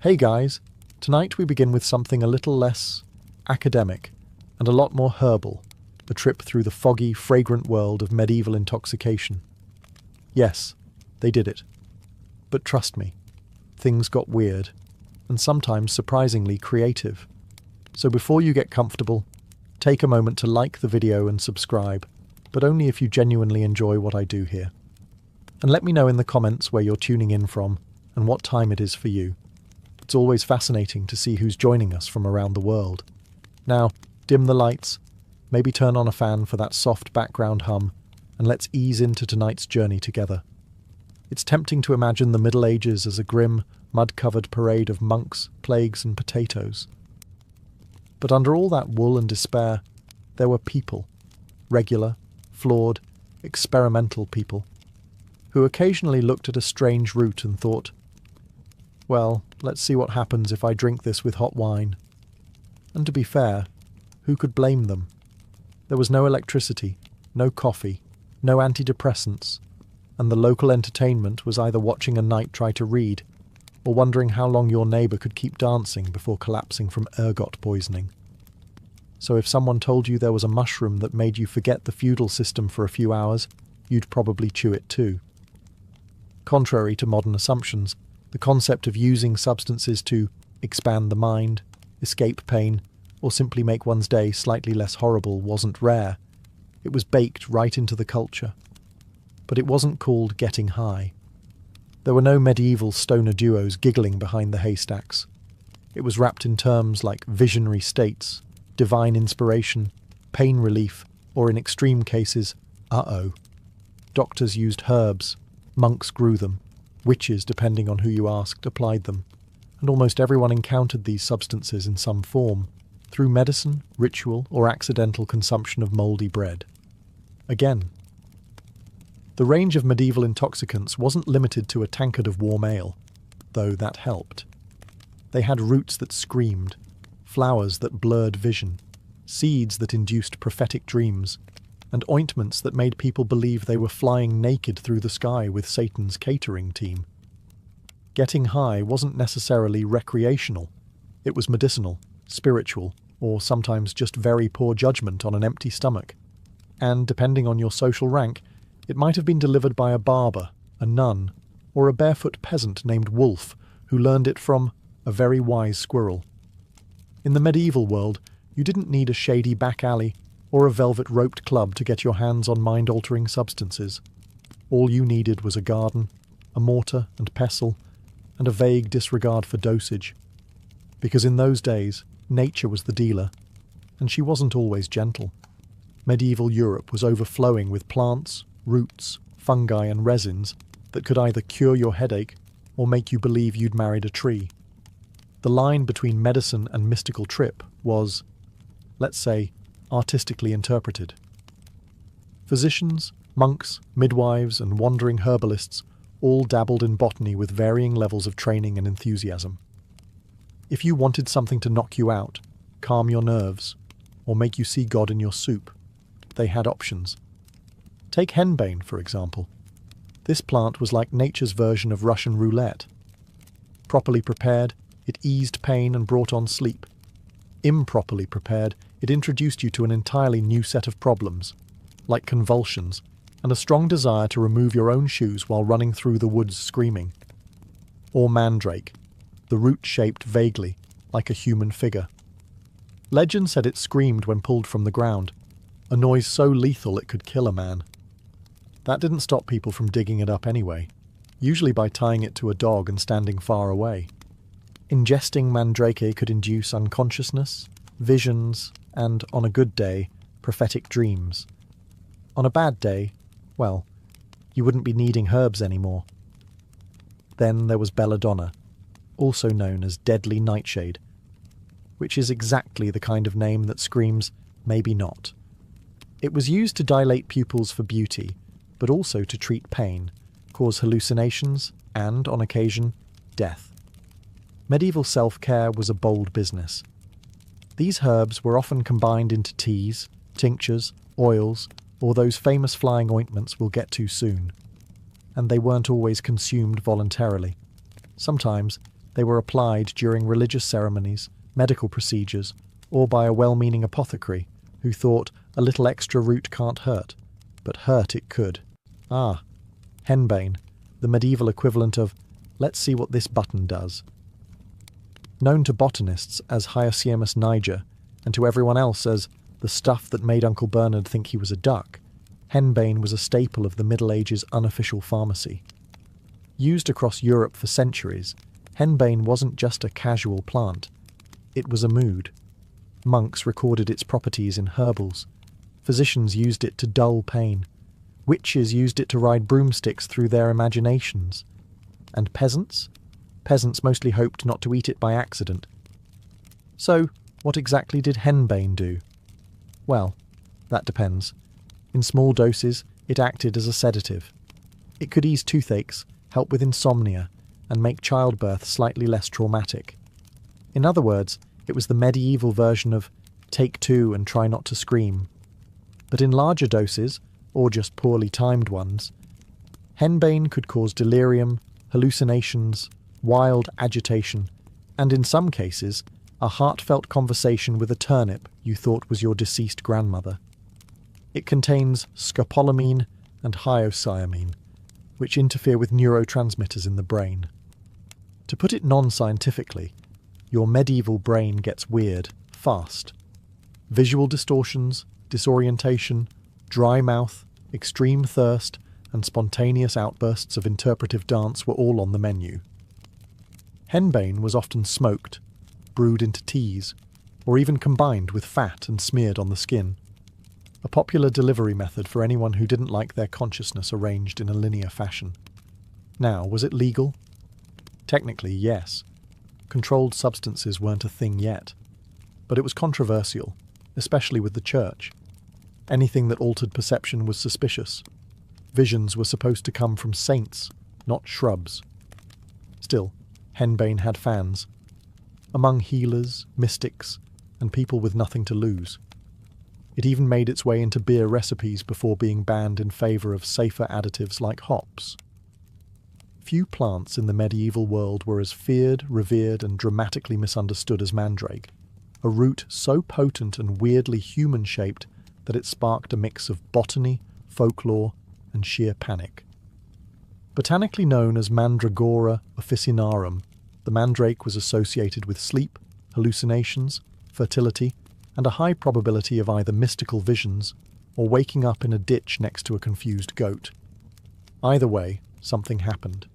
Hey guys, tonight we begin with something a little less academic and a lot more herbal, a trip through the foggy, fragrant world of medieval intoxication. Yes, they did it. But trust me, things got weird, and sometimes surprisingly creative. So before you get comfortable, take a moment to like the video and subscribe, but only if you genuinely enjoy what I do here. And let me know in the comments where you're tuning in from and what time it is for you. It's always fascinating to see who's joining us from around the world. Now, dim the lights, maybe turn on a fan for that soft background hum, and let's ease into tonight's journey together. It's tempting to imagine the Middle Ages as a grim, mud-covered parade of monks, plagues, and potatoes. But under all that wool and despair, there were people, regular, flawed, experimental people, who occasionally looked at a strange route and thought, well, let's see what happens if I drink this with hot wine. And to be fair, who could blame them? There was no electricity, no coffee, no antidepressants, and the local entertainment was either watching a knight try to read or wondering how long your neighbour could keep dancing before collapsing from ergot poisoning. So if someone told you there was a mushroom that made you forget the feudal system for a few hours, you'd probably chew it too. Contrary to modern assumptions, the concept of using substances to expand the mind, escape pain, or simply make one's day slightly less horrible wasn't rare. It was baked right into the culture. But it wasn't called getting high. There were no medieval stoner duos giggling behind the haystacks. It was wrapped in terms like visionary states, divine inspiration, pain relief, or in extreme cases, uh-oh. Doctors used herbs, monks grew them, witches, depending on who you asked, applied them, and almost everyone encountered these substances in some form, through medicine, ritual, or accidental consumption of mouldy bread. Again, the range of medieval intoxicants wasn't limited to a tankard of warm ale, though that helped. They had roots that screamed, flowers that blurred vision, seeds that induced prophetic dreams, and ointments that made people believe they were flying naked through the sky with Satan's catering team. Getting high wasn't necessarily recreational. It was medicinal, spiritual, or sometimes just very poor judgment on an empty stomach. And depending on your social rank, it might have been delivered by a barber, a nun, or a barefoot peasant named Wolf, who learned it from a very wise squirrel. In the medieval world, you didn't need a shady back alley or a velvet-roped club to get your hands on mind-altering substances. All you needed was a garden, a mortar and pestle, and a vague disregard for dosage. Because in those days, nature was the dealer, and she wasn't always gentle. Medieval Europe was overflowing with plants, roots, fungi and resins that could either cure your headache or make you believe you'd married a tree. The line between medicine and mystical trip was, let's say, artistically interpreted. Physicians, monks, midwives, and wandering herbalists all dabbled in botany with varying levels of training and enthusiasm. If you wanted something to knock you out, calm your nerves, or make you see God in your soup, they had options. Take henbane, for example. This plant was like nature's version of Russian roulette. Properly prepared, it eased pain and brought on sleep. Improperly prepared, it introduced you to an entirely new set of problems, like convulsions, and a strong desire to remove your own shoes while running through the woods screaming. Or mandrake, the root shaped vaguely, like a human figure. Legend said it screamed when pulled from the ground, a noise so lethal it could kill a man. That didn't stop people from digging it up anyway, usually by tying it to a dog and standing far away. Ingesting mandrake could induce unconsciousness, visions, and, on a good day, prophetic dreams. On a bad day, well, you wouldn't be needing herbs anymore. Then there was belladonna, also known as deadly nightshade, which is exactly the kind of name that screams, maybe not. It was used to dilate pupils for beauty, but also to treat pain, cause hallucinations, and, on occasion, death. Medieval self-care was a bold business. These herbs were often combined into teas, tinctures, oils, or those famous flying ointments we'll get to soon. And they weren't always consumed voluntarily. Sometimes They were applied during religious ceremonies, medical procedures, or by a well-meaning apothecary who thought a little extra root can't hurt, but hurt it could. Ah, henbane, the medieval equivalent of let's see what this button does. Known to botanists as Hyoscyamus niger, and to everyone else as the stuff that made Uncle Bernard think he was a duck, henbane was a staple of the Middle Ages' unofficial pharmacy. Used across Europe for centuries, henbane wasn't just a casual plant, it was a mood. Monks recorded its properties in herbals. Physicians used it to dull pain. Witches used it to ride broomsticks through their imaginations. And peasants? Peasants mostly hoped not to eat it by accident. So, what exactly did henbane do? Well, that depends. In small doses, it acted as a sedative. It could ease toothaches, help with insomnia, and make childbirth slightly less traumatic. In other words, it was the medieval version of take two and try not to scream. But in larger doses, or just poorly timed ones, henbane could cause delirium, hallucinations, wild agitation, and in some cases, a heartfelt conversation with a turnip you thought was your deceased grandmother. It contains scopolamine and hyoscyamine, which interfere with neurotransmitters in the brain. To put it non-scientifically, your medieval brain gets weird, fast. Visual distortions, disorientation, dry mouth, extreme thirst, and spontaneous outbursts of interpretive dance were all on the menu. Henbane was often smoked, brewed into teas, or even combined with fat and smeared on the skin. A popular delivery method for anyone who didn't like their consciousness arranged in a linear fashion. Now, was it legal? Technically, yes. Controlled substances weren't a thing yet. But it was controversial, especially with the church. Anything that altered perception was suspicious. Visions were supposed to come from saints, not shrubs. Still, henbane had fans. Among healers, mystics, and people with nothing to lose. It even made its way into beer recipes before being banned in favour of safer additives like hops. Few plants in the medieval world were as feared, revered, and dramatically misunderstood as mandrake, a root so potent and weirdly human-shaped that it sparked a mix of botany, folklore, and sheer panic. Botanically known as Mandragora officinarum, the mandrake was associated with sleep, hallucinations, fertility, and a high probability of either mystical visions or waking up in a ditch next to a confused goat. Either way, something happened.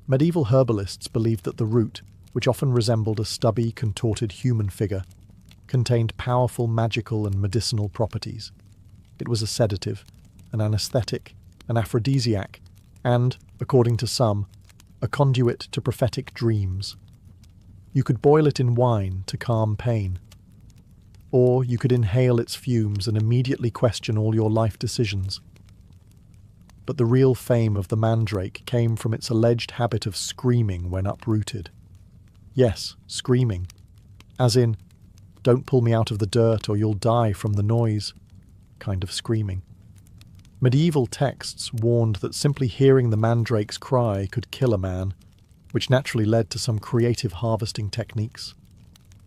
Medieval herbalists believed that the root, which often resembled a stubby, contorted human figure, contained powerful magical and medicinal properties. It was a sedative, an anesthetic, an aphrodisiac, and, according to some, a conduit to prophetic dreams. You could boil it in wine to calm pain, or you could inhale its fumes and immediately question all your life decisions. But the real fame of the mandrake came from its alleged habit of screaming when uprooted. Yes, screaming. As in, don't pull me out of the dirt or you'll die from the noise kind of screaming. Medieval texts warned that simply hearing the mandrake's cry could kill a man, which naturally led to some creative harvesting techniques.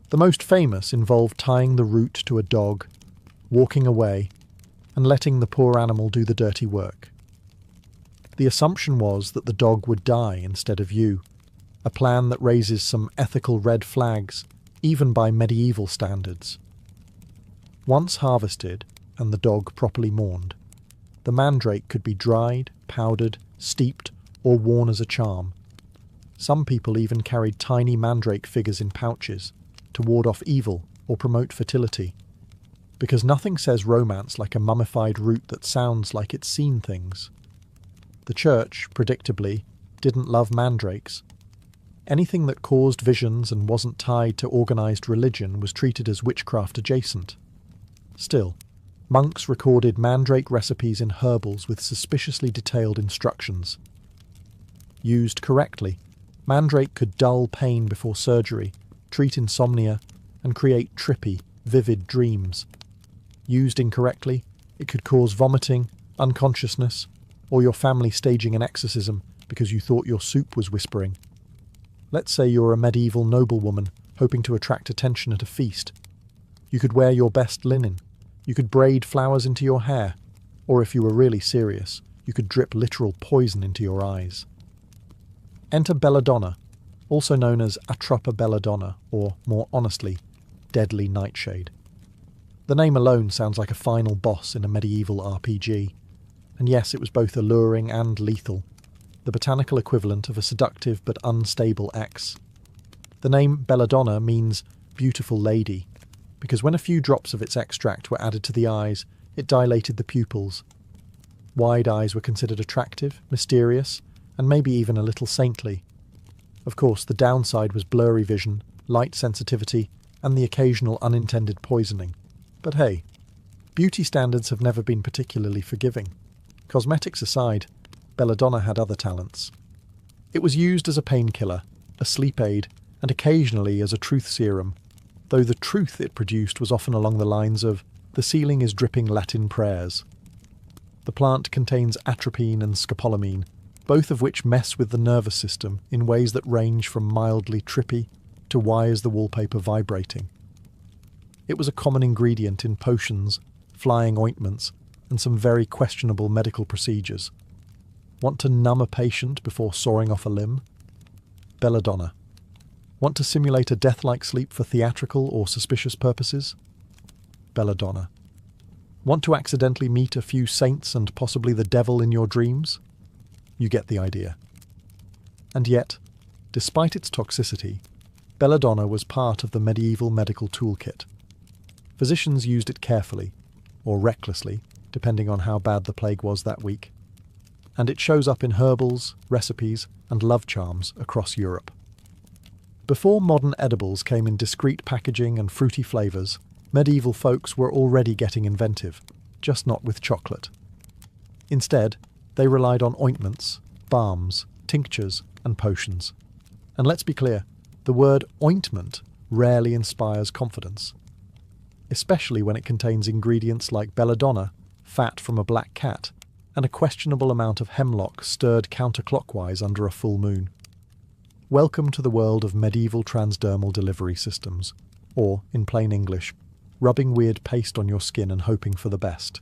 The most famous involved tying the root to a dog, walking away, and letting the poor animal do the dirty work. The assumption was that the dog would die instead of you, a plan that raises some ethical red flags, even by medieval standards. Once harvested, and the dog properly mourned, the mandrake could be dried, powdered, steeped, or worn as a charm. Some people even carried tiny mandrake figures in pouches to ward off evil or promote fertility, because nothing says romance like a mummified root that sounds like it's seen things. The church, predictably, didn't love mandrakes. Anything that caused visions and wasn't tied to organised religion was treated as witchcraft adjacent. Still, monks recorded mandrake recipes in herbals with suspiciously detailed instructions. Used correctly, mandrake could dull pain before surgery, treat insomnia, and create trippy, vivid dreams. Used incorrectly, it could cause vomiting, unconsciousness, or your family staging an exorcism because you thought your soup was whispering. Let's say you're a medieval noblewoman hoping to attract attention at a feast. You could wear your best linen. You could braid flowers into your hair. Or if you were really serious, you could drip literal poison into your eyes. Enter Belladonna, also known as Atrapa Belladonna, or more honestly, Deadly Nightshade. The name alone sounds like a final boss in a medieval RPG. And yes, it was both alluring and lethal, the botanical equivalent of a seductive but unstable ex. The name Belladonna means beautiful lady, because when a few drops of its extract were added to the eyes, it dilated the pupils. Wide eyes were considered attractive, mysterious, and maybe even a little saintly. Of course, the downside was blurry vision, light sensitivity, and the occasional unintended poisoning. But hey, beauty standards have never been particularly forgiving. Cosmetics aside, Belladonna had other talents. It was used as a painkiller, a sleep aid, and occasionally as a truth serum, though the truth it produced was often along the lines of, "The ceiling is dripping Latin prayers." The plant contains atropine and scopolamine, both of which mess with the nervous system in ways that range from mildly trippy to why is the wallpaper vibrating. It was a common ingredient in potions, flying ointments, and some very questionable medical procedures. Want to numb a patient before sawing off a limb? Belladonna. Want to simulate a death-like sleep for theatrical or suspicious purposes? Belladonna. Want to accidentally meet a few saints and possibly the devil in your dreams? You get the idea. And yet, despite its toxicity, Belladonna was part of the medieval medical toolkit. Physicians used it carefully, or recklessly, depending on how bad the plague was that week. And it shows up in herbals, recipes, and love charms across Europe. Before modern edibles came in discreet packaging and fruity flavours, medieval folks were already getting inventive, just not with chocolate. Instead, they relied on ointments, balms, tinctures, and potions. And let's be clear, the word ointment rarely inspires confidence, especially when it contains ingredients like belladonna, fat from a black cat, and a questionable amount of hemlock stirred counterclockwise under a full moon. Welcome to the world of medieval transdermal delivery systems, or, in plain English, rubbing weird paste on your skin and hoping for the best.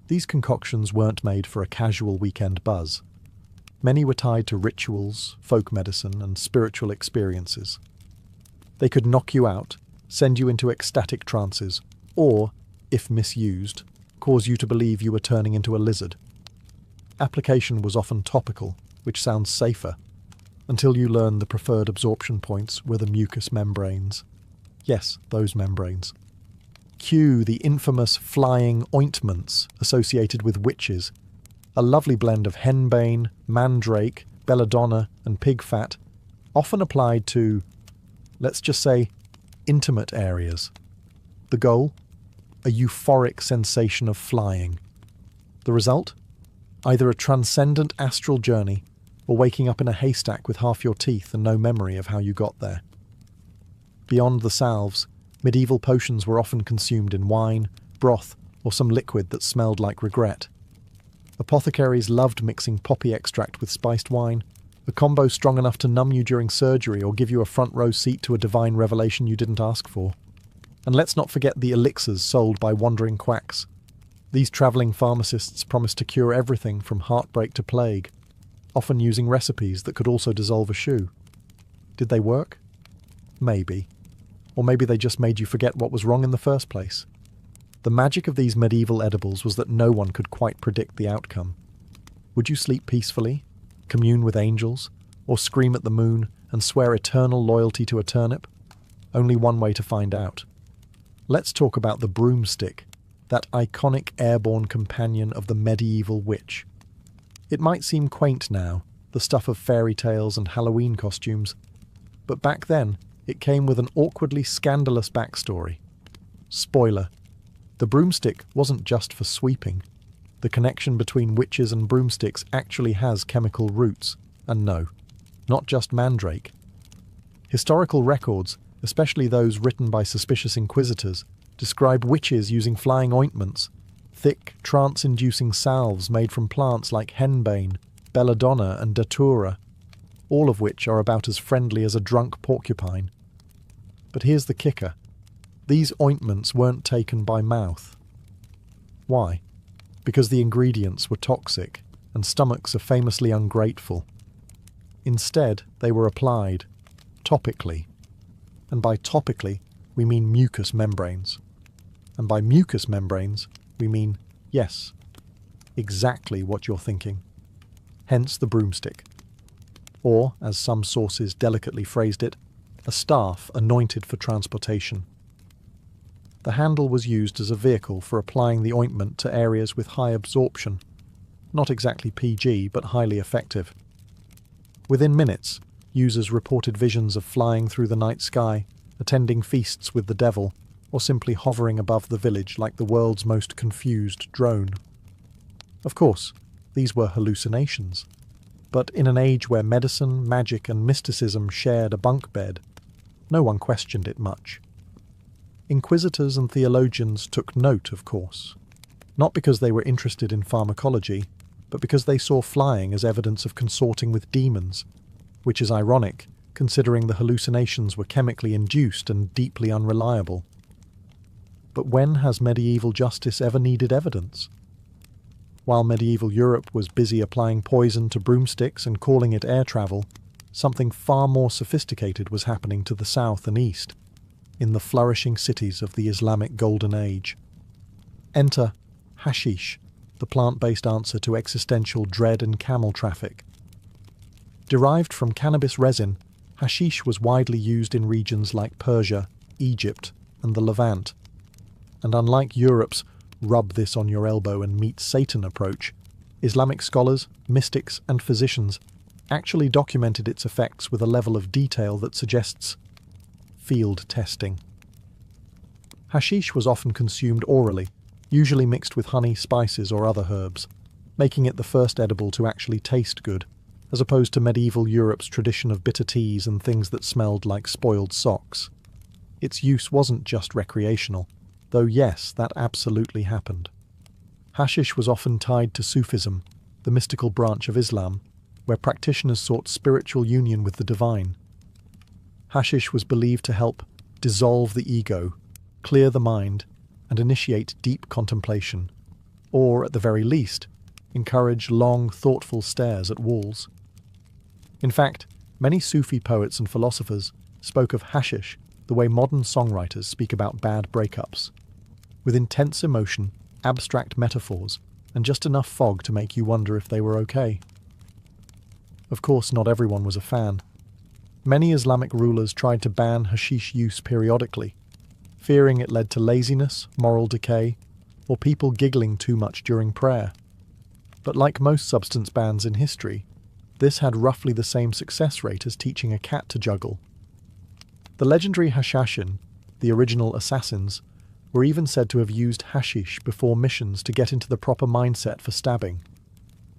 These concoctions weren't made for a casual weekend buzz. Many were tied to rituals, folk medicine, and spiritual experiences. They could knock you out, send you into ecstatic trances, or, if misused, cause you to believe you were turning into a lizard. Application was often topical, which sounds safer, until you learn the preferred absorption points were the mucous membranes. Yes, those membranes. Cue the infamous flying ointments associated with witches, a lovely blend of henbane, mandrake, belladonna, and pig fat, often applied to, let's just say, intimate areas. The goal? A euphoric sensation of flying. The result? Either a transcendent astral journey, or waking up in a haystack with half your teeth and no memory of how you got there. Beyond the salves, medieval potions were often consumed in wine, broth, or some liquid that smelled like regret. Apothecaries loved mixing poppy extract with spiced wine, a combo strong enough to numb you during surgery or give you a front row seat to a divine revelation you didn't ask for. And let's not forget the elixirs sold by wandering quacks. These travelling pharmacists promised to cure everything from heartbreak to plague, often using recipes that could also dissolve a shoe. Did they work? Maybe. Or maybe they just made you forget what was wrong in the first place. The magic of these medieval edibles was that no one could quite predict the outcome. Would you sleep peacefully, commune with angels, or scream at the moon and swear eternal loyalty to a turnip? Only one way to find out. Let's talk about the broomstick, that iconic airborne companion of the medieval witch. It might seem quaint now, the stuff of fairy tales and Halloween costumes, but back then it came with an awkwardly scandalous backstory. Spoiler: the broomstick wasn't just for sweeping. The connection between witches and broomsticks actually has chemical roots, and no, not just mandrake. Historical records, especially those written by suspicious inquisitors, describe witches using flying ointments, thick, trance-inducing salves made from plants like henbane, belladonna, and datura. all of which are about as friendly as a drunk porcupine. But here's the kicker. These ointments weren't taken by mouth. Why? Because the ingredients were toxic, and stomachs are famously ungrateful. Instead, they were applied, topically. And by topically, we mean mucous membranes. And by mucous membranes, we mean, yes, exactly what you're thinking. Hence the broomstick. Or, as some sources delicately phrased it, a staff anointed for transportation. The handle was used as a vehicle for applying the ointment to areas with high absorption. Not exactly PG, but highly effective. Within minutes, users reported visions of flying through the night sky, attending feasts with the devil, or simply hovering above the village like the world's most confused drone. Of course, these were hallucinations. But in an age where medicine, magic, and mysticism shared a bunk bed, no one questioned it much. Inquisitors and theologians took note, of course, not because they were interested in pharmacology, but because they saw flying as evidence of consorting with demons, which is ironic, considering the hallucinations were chemically induced and deeply unreliable. But when has medieval justice ever needed evidence? While medieval Europe was busy applying poison to broomsticks and calling it air travel, something far more sophisticated was happening to the south and east, in the flourishing cities of the Islamic Golden Age. Enter hashish, the plant-based answer to existential dread and camel traffic. Derived from cannabis resin, hashish was widely used in regions like Persia, Egypt, and the Levant. And unlike Europe's rub this on your elbow and meet Satan approach, Islamic scholars, mystics, and physicians actually documented its effects with a level of detail that suggests field testing. Hashish was often consumed orally, usually mixed with honey, spices, or other herbs, making it the first edible to actually taste good, as opposed to medieval Europe's tradition of bitter teas and things that smelled like spoiled socks. Its use wasn't just recreational, though yes, that absolutely happened. Hashish was often tied to Sufism, the mystical branch of Islam, where practitioners sought spiritual union with the divine. Hashish was believed to help dissolve the ego, clear the mind, and initiate deep contemplation, or, at the very least, encourage long, thoughtful stares at walls. In fact, many Sufi poets and philosophers spoke of hashish the way modern songwriters speak about bad breakups, with intense emotion, abstract metaphors, and just enough fog to make you wonder if they were okay. Of course, not everyone was a fan. Many Islamic rulers tried to ban hashish use periodically, fearing it led to laziness, moral decay, or people giggling too much during prayer. But like most substance bans in history, this had roughly the same success rate as teaching a cat to juggle. The legendary Hashashin, the original assassins, were even said to have used hashish before missions to get into the proper mindset for stabbing.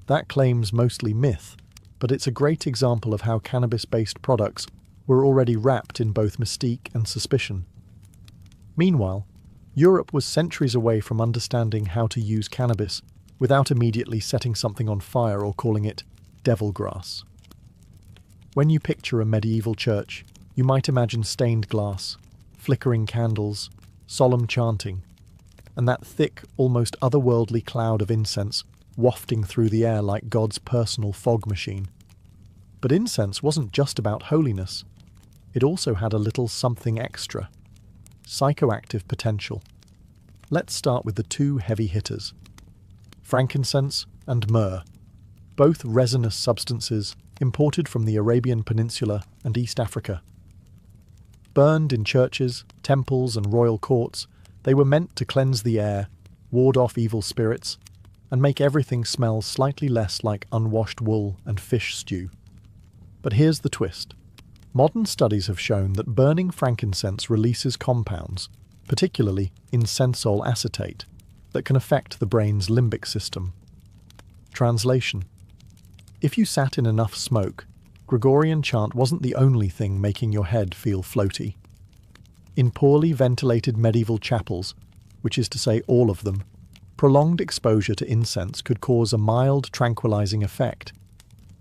That claim's mostly myth, but it's a great example of how cannabis-based products were already wrapped in both mystique and suspicion. Meanwhile, Europe was centuries away from understanding how to use cannabis without immediately setting something on fire or calling it devil grass. When you picture a medieval church, you might imagine stained glass, flickering candles, solemn chanting, and that thick, almost otherworldly cloud of incense wafting through the air like God's personal fog machine. But incense wasn't just about holiness. It also had a little something extra: psychoactive potential. Let's start with the two heavy hitters: frankincense and myrrh, both resinous substances imported from the Arabian Peninsula and East Africa. Burned in churches, temples, and royal courts, they were meant to cleanse the air, ward off evil spirits, and make everything smell slightly less like unwashed wool and fish stew. But here's the twist. Modern studies have shown that burning frankincense releases compounds, particularly incensol acetate, that can affect the brain's limbic system. Translation: if you sat in enough smoke, Gregorian chant wasn't the only thing making your head feel floaty. In poorly ventilated medieval chapels, which is to say all of them, prolonged exposure to incense could cause a mild tranquilizing effect,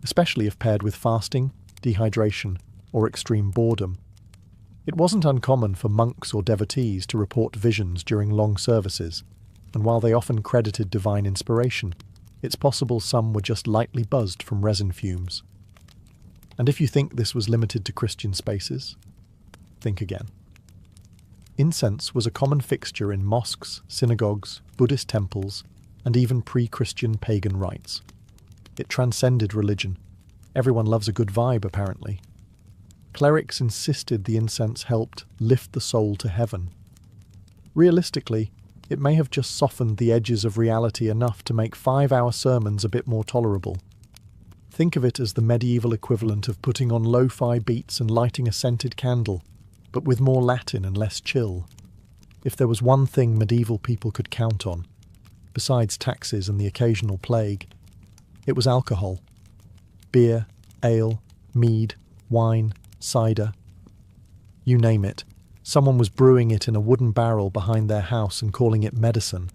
especially if paired with fasting, dehydration, or extreme boredom. It wasn't uncommon for monks or devotees to report visions during long services, and while they often credited divine inspiration, it's possible some were just lightly buzzed from resin fumes. And if you think this was limited to Christian spaces, think again. Incense was a common fixture in mosques, synagogues, Buddhist temples, and even pre-Christian pagan rites. It transcended religion. Everyone loves a good vibe, apparently. Clerics insisted the incense helped lift the soul to heaven. Realistically, it may have just softened the edges of reality enough to make 5-hour sermons a bit more tolerable. Think of it as the medieval equivalent of putting on lo-fi beats and lighting a scented candle, but with more Latin and less chill. If there was one thing medieval people could count on, besides taxes and the occasional plague, it was alcohol. Beer, ale, mead, wine, cider. You name it. Someone was brewing it in a wooden barrel behind their house and calling it medicine.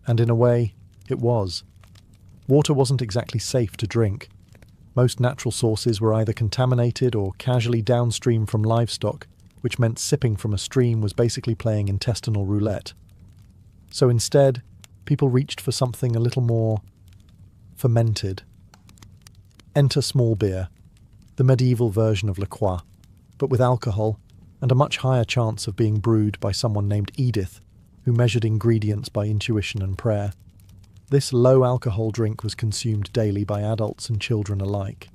And in a way, it was. Water wasn't exactly safe to drink. Most natural sources were either contaminated or casually downstream from livestock, which meant sipping from a stream was basically playing intestinal roulette. So instead, people reached for something a little more fermented. Enter small beer, the medieval version of La Croix, but with alcohol and a much higher chance of being brewed by someone named Edith, who measured ingredients by intuition and prayer. This low-alcohol drink was consumed daily by adults and children alike.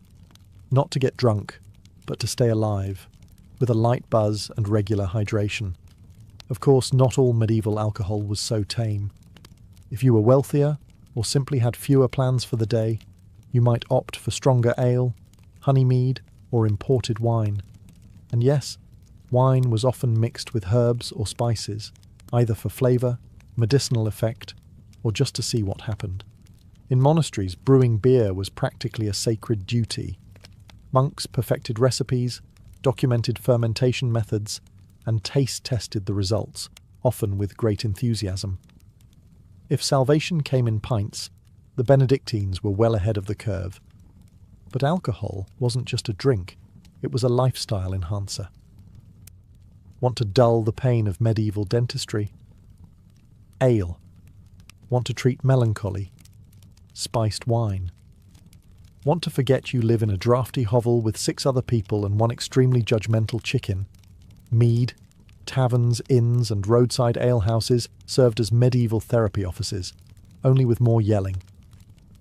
Not to get drunk, but to stay alive, with a light buzz and regular hydration. Of course, not all medieval alcohol was so tame. If you were wealthier, or simply had fewer plans for the day, you might opt for stronger ale, honey mead, or imported wine. And yes, wine was often mixed with herbs or spices, either for flavour, medicinal effect, or just to see what happened. In monasteries, brewing beer was practically a sacred duty. Monks perfected recipes, documented fermentation methods, and taste-tested the results, often with great enthusiasm. If salvation came in pints, the Benedictines were well ahead of the curve. But alcohol wasn't just a drink, it was a lifestyle enhancer. Want to dull the pain of medieval dentistry? Ale. Want to treat melancholy? Spiced wine. Want to forget you live in a drafty hovel with 6 other people and one extremely judgmental chicken? Mead. Taverns, inns, and roadside alehouses served as medieval therapy offices, only with more yelling.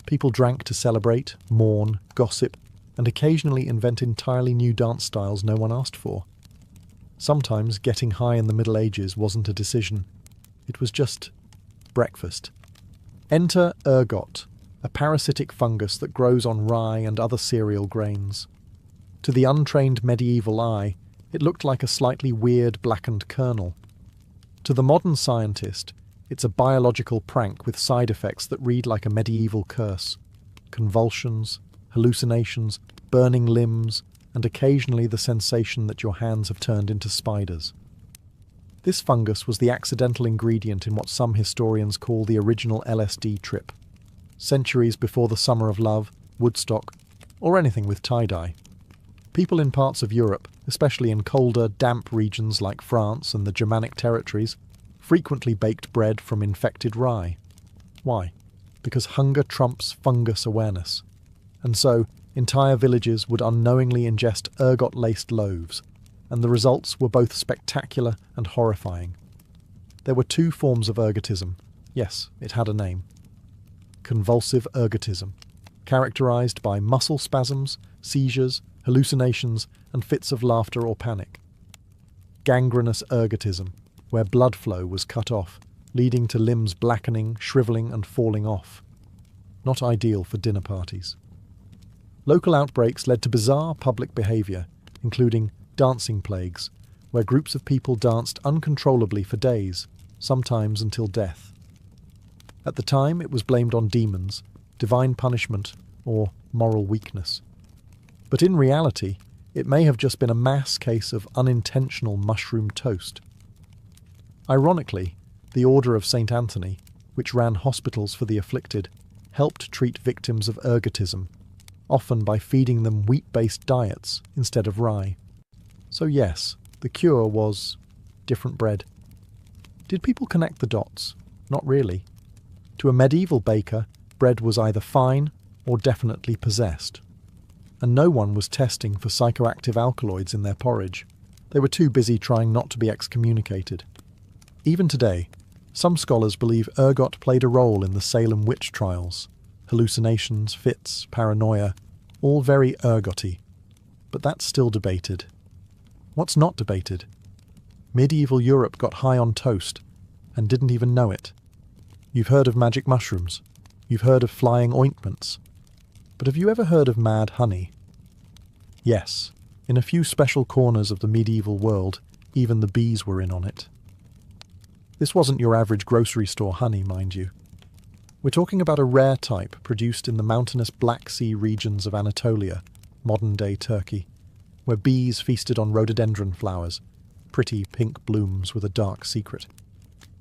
People drank to celebrate, mourn, gossip, and occasionally invent entirely new dance styles no one asked for. Sometimes getting high in the Middle Ages wasn't a decision. It was just breakfast. Enter ergot, a parasitic fungus that grows on rye and other cereal grains. To the untrained medieval eye, it looked like a slightly weird blackened kernel. To the modern scientist, it's a biological prank with side effects that read like a medieval curse. Convulsions, hallucinations, burning limbs, and occasionally the sensation that your hands have turned into spiders. This fungus was the accidental ingredient in what some historians call the original LSD trip, centuries before the Summer of Love, Woodstock, or anything with tie-dye. People in parts of Europe, especially in colder, damp regions like France and the Germanic territories, frequently baked bread from infected rye. Why? Because hunger trumps fungus awareness. And so, entire villages would unknowingly ingest ergot-laced loaves, and the results were both spectacular and horrifying. There were 2 forms of ergotism. Yes, it had a name. Convulsive ergotism, characterized by muscle spasms, seizures, hallucinations, and fits of laughter or panic. Gangrenous ergotism, where blood flow was cut off, leading to limbs blackening, shrivelling, and falling off. Not ideal for dinner parties. Local outbreaks led to bizarre public behaviour, including dancing plagues, where groups of people danced uncontrollably for days, sometimes until death. At the time, it was blamed on demons, divine punishment, or moral weakness. But in reality, it may have just been a mass case of unintentional mushroom toast. Ironically, the Order of St. Anthony, which ran hospitals for the afflicted, helped treat victims of ergotism, often by feeding them wheat-based diets instead of rye. So yes, the cure was different bread. Did people connect the dots? Not really. To a medieval baker, bread was either fine or definitely possessed. And no one was testing for psychoactive alkaloids in their porridge. They were too busy trying not to be excommunicated. Even today, some scholars believe ergot played a role in the Salem witch trials. Hallucinations, fits, paranoia, all very ergoty. But that's still debated. What's not debated? Medieval Europe got high on toast and didn't even know it. You've heard of magic mushrooms. You've heard of flying ointments. But have you ever heard of mad honey? Yes, in a few special corners of the medieval world, even the bees were in on it. This wasn't your average grocery store honey, mind you. We're talking about a rare type produced in the mountainous Black Sea regions of Anatolia, modern-day Turkey, where bees feasted on rhododendron flowers, pretty pink blooms with a dark secret.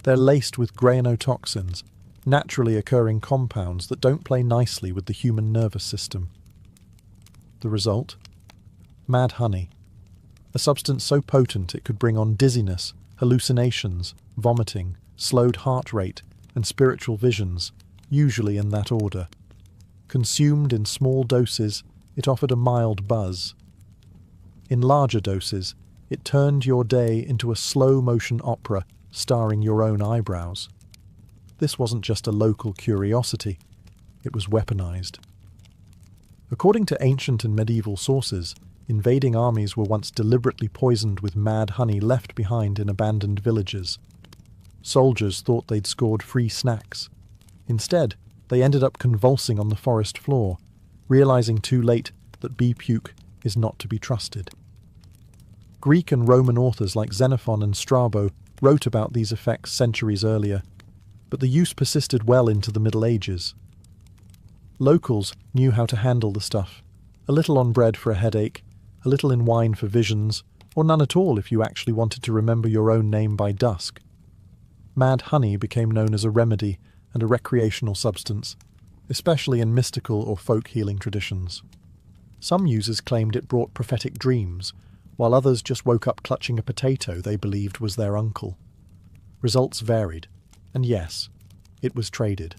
They're laced with granotoxins, naturally occurring compounds that don't play nicely with the human nervous system. The result? Mad honey. A substance so potent it could bring on dizziness, hallucinations, vomiting, slowed heart rate, and spiritual visions, usually in that order. Consumed in small doses, it offered a mild buzz. In larger doses, it turned your day into a slow-motion opera starring your own eyebrows. This wasn't just a local curiosity, it was weaponized. According to ancient and medieval sources, invading armies were once deliberately poisoned with mad honey left behind in abandoned villages. Soldiers thought they'd scored free snacks. Instead, they ended up convulsing on the forest floor, realizing too late that bee puke is not to be trusted. Greek and Roman authors like Xenophon and Strabo wrote about these effects centuries earlier, but the use persisted well into the Middle Ages. Locals knew how to handle the stuff. A little on bread for a headache, a little in wine for visions, or none at all if you actually wanted to remember your own name by dusk. Mad honey became known as a remedy and a recreational substance, especially in mystical or folk healing traditions. Some users claimed it brought prophetic dreams, while others just woke up clutching a potato they believed was their uncle. Results varied, and yes, it was traded.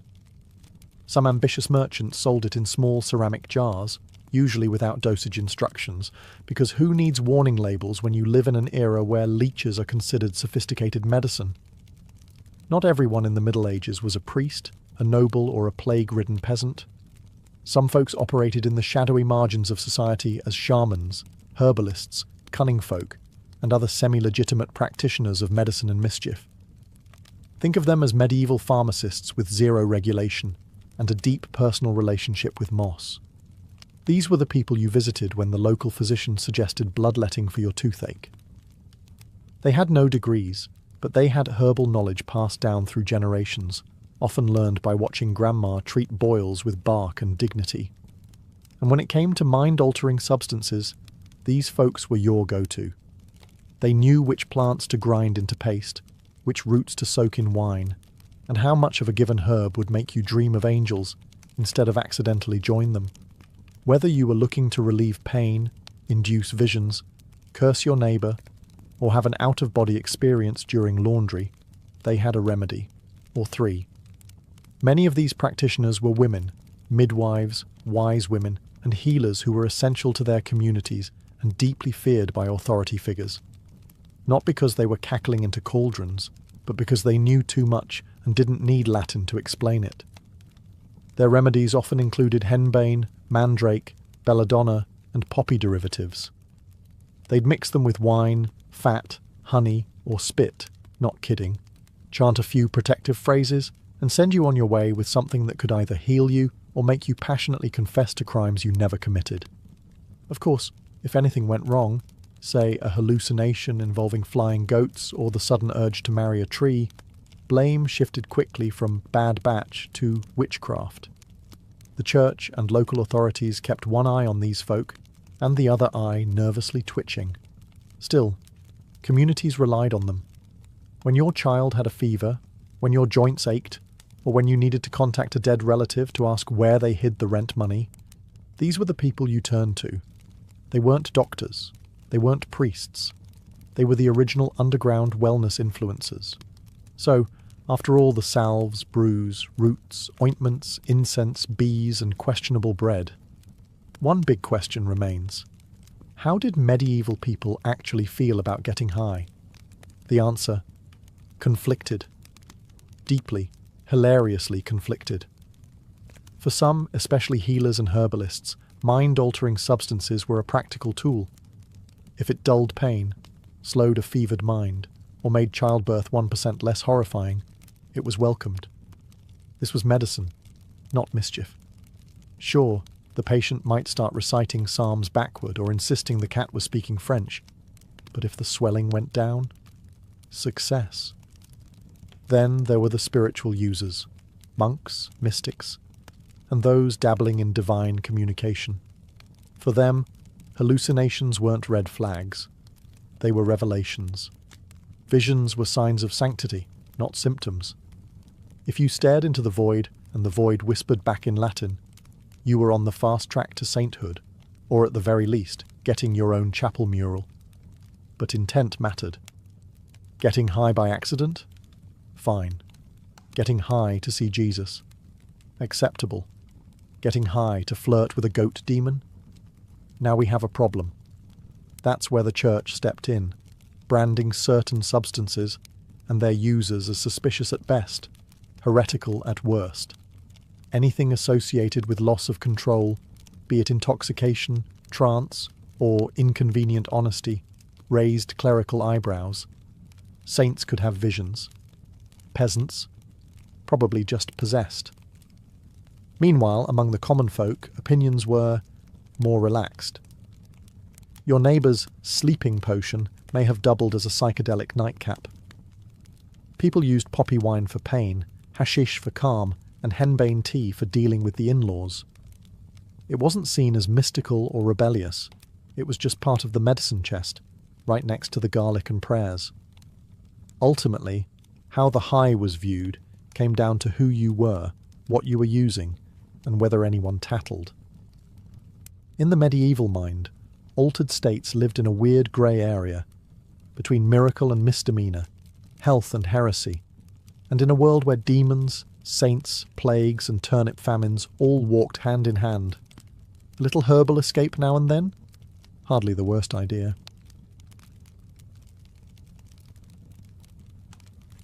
Some ambitious merchants sold it in small ceramic jars, usually without dosage instructions, because who needs warning labels when you live in an era where leeches are considered sophisticated medicine? Not everyone in the Middle Ages was a priest, a noble, or a plague-ridden peasant. Some folks operated in the shadowy margins of society as shamans, herbalists, cunning folk, and other semi-legitimate practitioners of medicine and mischief. Think of them as medieval pharmacists with zero regulation and a deep personal relationship with moss. These were the people you visited when the local physician suggested bloodletting for your toothache. They had no degrees, but they had herbal knowledge passed down through generations, often learned by watching grandma treat boils with bark and dignity. And when it came to mind-altering substances, these folks were your go-to. They knew which plants to grind into paste, which roots to soak in wine, and how much of a given herb would make you dream of angels instead of accidentally join them. Whether you were looking to relieve pain, induce visions, curse your neighbour, or have an out-of-body experience during laundry, they had a remedy, or three. Many of these practitioners were women, midwives, wise women, and healers who were essential to their communities and deeply feared by authority figures. Not because they were cackling into cauldrons, but because they knew too much and didn't need Latin to explain it. Their remedies often included henbane, mandrake, belladonna, and poppy derivatives. They'd mix them with wine, fat, honey, or spit, not kidding, chant a few protective phrases, and send you on your way with something that could either heal you or make you passionately confess to crimes you never committed. Of course, if anything went wrong, say a hallucination involving flying goats or the sudden urge to marry a tree, blame shifted quickly from bad batch to witchcraft. The church and local authorities kept one eye on these folk, and the other eye nervously twitching. Still, communities relied on them. When your child had a fever, when your joints ached, or when you needed to contact a dead relative to ask where they hid the rent money, These were the people you turned to. They weren't doctors. They weren't priests. They were the original underground wellness influencers. So, after all the salves, brews, roots, ointments, incense, bees, and questionable bread, one big question remains. How did medieval people actually feel about getting high? The answer: conflicted. Deeply, hilariously conflicted. For some, especially healers and herbalists, mind-altering substances were a practical tool. If it dulled pain, slowed a fevered mind, or made childbirth 1% less horrifying, it was welcomed. This was medicine, not mischief. Sure, the patient might start reciting psalms backward or insisting the cat was speaking French, but if the swelling went down, success. Then there were the spiritual users, monks, mystics, and those dabbling in divine communication. For them, hallucinations weren't red flags. They were revelations. Visions were signs of sanctity, not symptoms. If you stared into the void and the void whispered back in Latin, you were on the fast track to sainthood, or at the very least, getting your own chapel mural. But intent mattered. Getting high by accident? Fine. Getting high to see Jesus? Acceptable. Getting high to flirt with a goat demon? Now we have a problem. That's where the church stepped in, branding certain substances and their users as suspicious at best, heretical at worst. Anything associated with loss of control, be it intoxication, trance, or inconvenient honesty, raised clerical eyebrows. Saints could have visions. Peasants? Probably just possessed. Meanwhile, among the common folk, opinions were more relaxed. Your neighbour's sleeping potion may have doubled as a psychedelic nightcap. People used poppy wine for pain, hashish for calm, and henbane tea for dealing with the in-laws. It wasn't seen as mystical or rebellious. It was just part of the medicine chest, right next to the garlic and prayers. Ultimately, how the high was viewed came down to who you were, what you were using, and whether anyone tattled. In the medieval mind, altered states lived in a weird grey area, between miracle and misdemeanour, health and heresy, and in a world where demons, saints, plagues, and turnip famines all walked hand in hand. A little herbal escape now and then? Hardly the worst idea.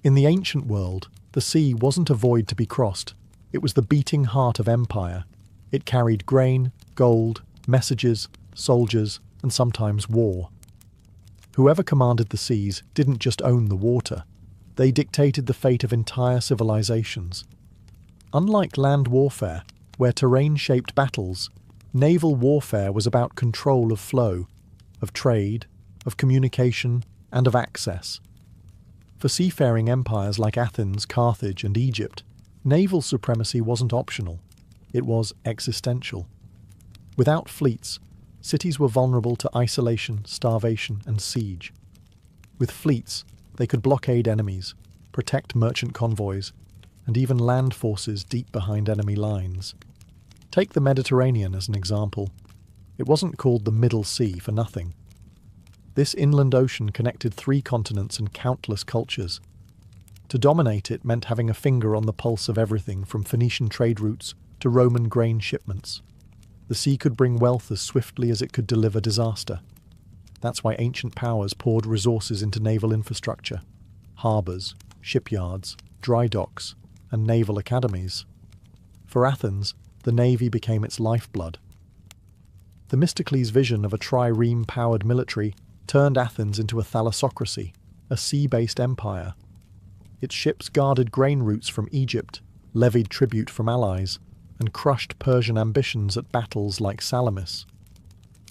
In the ancient world, the sea wasn't a void to be crossed. It was the beating heart of empire. It carried grain, gold, messages, soldiers, and sometimes war. Whoever commanded the seas didn't just own the water. They dictated the fate of entire civilizations. Unlike land warfare, where terrain shaped battles, naval warfare was about control of flow, of trade, of communication, and of access. For seafaring empires like Athens, Carthage, and Egypt, naval supremacy wasn't optional. It was existential. Without fleets, cities were vulnerable to isolation, starvation, and siege. With fleets, they could blockade enemies, protect merchant convoys, and even land forces deep behind enemy lines. Take the Mediterranean as an example. It wasn't called the Middle Sea for nothing. This inland ocean connected 3 continents and countless cultures. To dominate it meant having a finger on the pulse of everything from Phoenician trade routes to Roman grain shipments. The sea could bring wealth as swiftly as it could deliver disaster. That's why ancient powers poured resources into naval infrastructure, harbours, shipyards, dry docks, and naval academies. For Athens, the navy became its lifeblood. Themistocles' vision of a trireme-powered military turned Athens into a thalassocracy, a sea-based empire. Its ships guarded grain routes from Egypt, levied tribute from allies, and crushed Persian ambitions at battles like Salamis.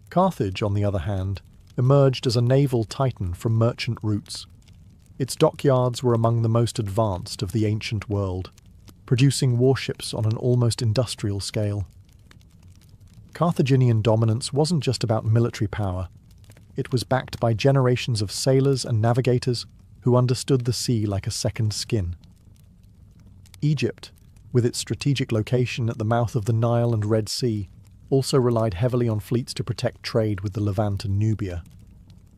Carthage, on the other hand, emerged as a naval titan from merchant routes. Its dockyards were among the most advanced of the ancient world, producing warships on an almost industrial scale. Carthaginian dominance wasn't just about military power. It was backed by generations of sailors and navigators who understood the sea like a second skin. Egypt, with its strategic location at the mouth of the Nile and Red Sea, also relied heavily on fleets to protect trade with the Levant and Nubia.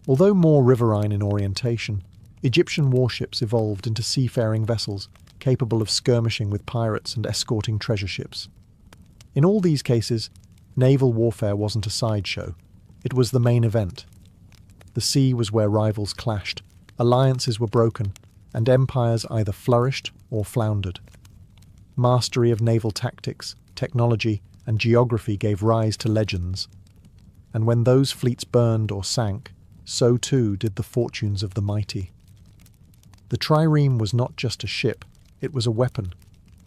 Although more riverine in orientation, Egyptian warships evolved into seafaring vessels capable of skirmishing with pirates and escorting treasure ships. In all these cases, naval warfare wasn't a sideshow, it was the main event. The sea was where rivals clashed, alliances were broken, and empires either flourished or floundered. Mastery of naval tactics, technology, and geography gave rise to legends. And when those fleets burned or sank, so too did the fortunes of the mighty. The trireme was not just a ship, it was a weapon.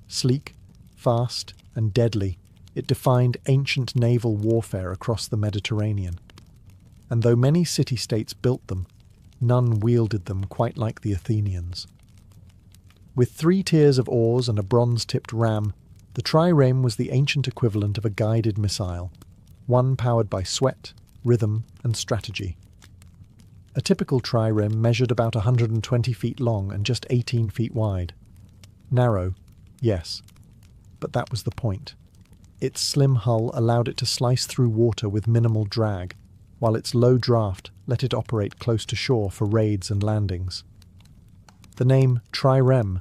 Sleek, fast, and deadly, it defined ancient naval warfare across the Mediterranean. And though many city-states built them, none wielded them quite like the Athenians. With 3 tiers of oars and a bronze-tipped ram, the trireme was the ancient equivalent of a guided missile, one powered by sweat, rhythm, and strategy. A typical trireme measured about 120 feet long and just 18 feet wide. Narrow, yes, but that was the point. Its slim hull allowed it to slice through water with minimal drag, while its low draft let it operate close to shore for raids and landings. The name trireme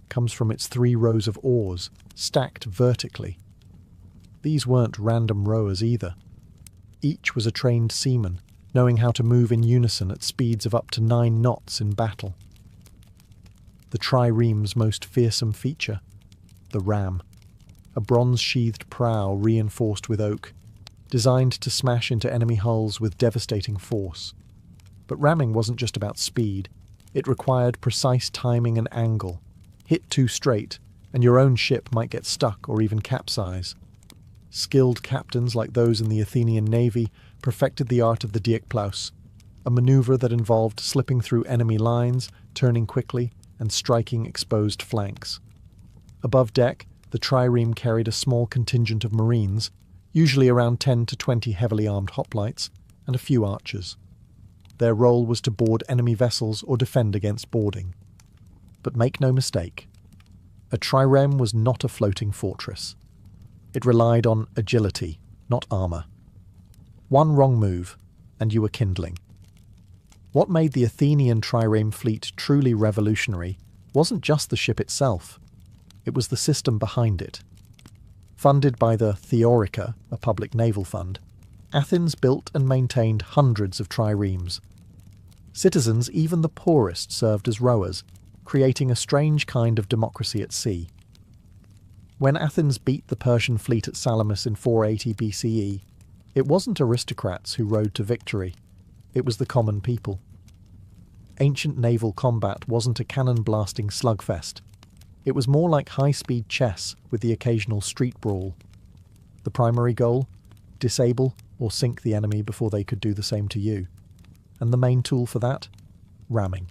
comes from its 3 rows of oars, stacked vertically. These weren't random rowers either. Each was a trained seaman, knowing how to move in unison at speeds of up to 9 knots in battle. The trireme's most fearsome feature, the ram, a bronze-sheathed prow reinforced with oak, designed to smash into enemy hulls with devastating force. But ramming wasn't just about speed, it required precise timing and angle. Hit too straight, and your own ship might get stuck or even capsize. Skilled captains like those in the Athenian navy perfected the art of the diekplaus, a maneuver that involved slipping through enemy lines, turning quickly, and striking exposed flanks. Above deck, the trireme carried a small contingent of marines, usually around 10 to 20 heavily armed hoplites, and a few archers. Their role was to board enemy vessels or defend against boarding. But make no mistake, a trireme was not a floating fortress. It relied on agility, not armour. One wrong move, and you were kindling. What made the Athenian trireme fleet truly revolutionary wasn't just the ship itself, it was the system behind it. Funded by the Theorica, a public naval fund, Athens built and maintained hundreds of triremes. Citizens, even the poorest, served as rowers, creating a strange kind of democracy at sea. When Athens beat the Persian fleet at Salamis in 480 BCE, it wasn't aristocrats who rode to victory, it was the common people. Ancient naval combat wasn't a cannon-blasting slugfest. It was more like high-speed chess with the occasional street brawl. The primary goal? Disable or sink the enemy before they could do the same to you. And the main tool for that? Ramming.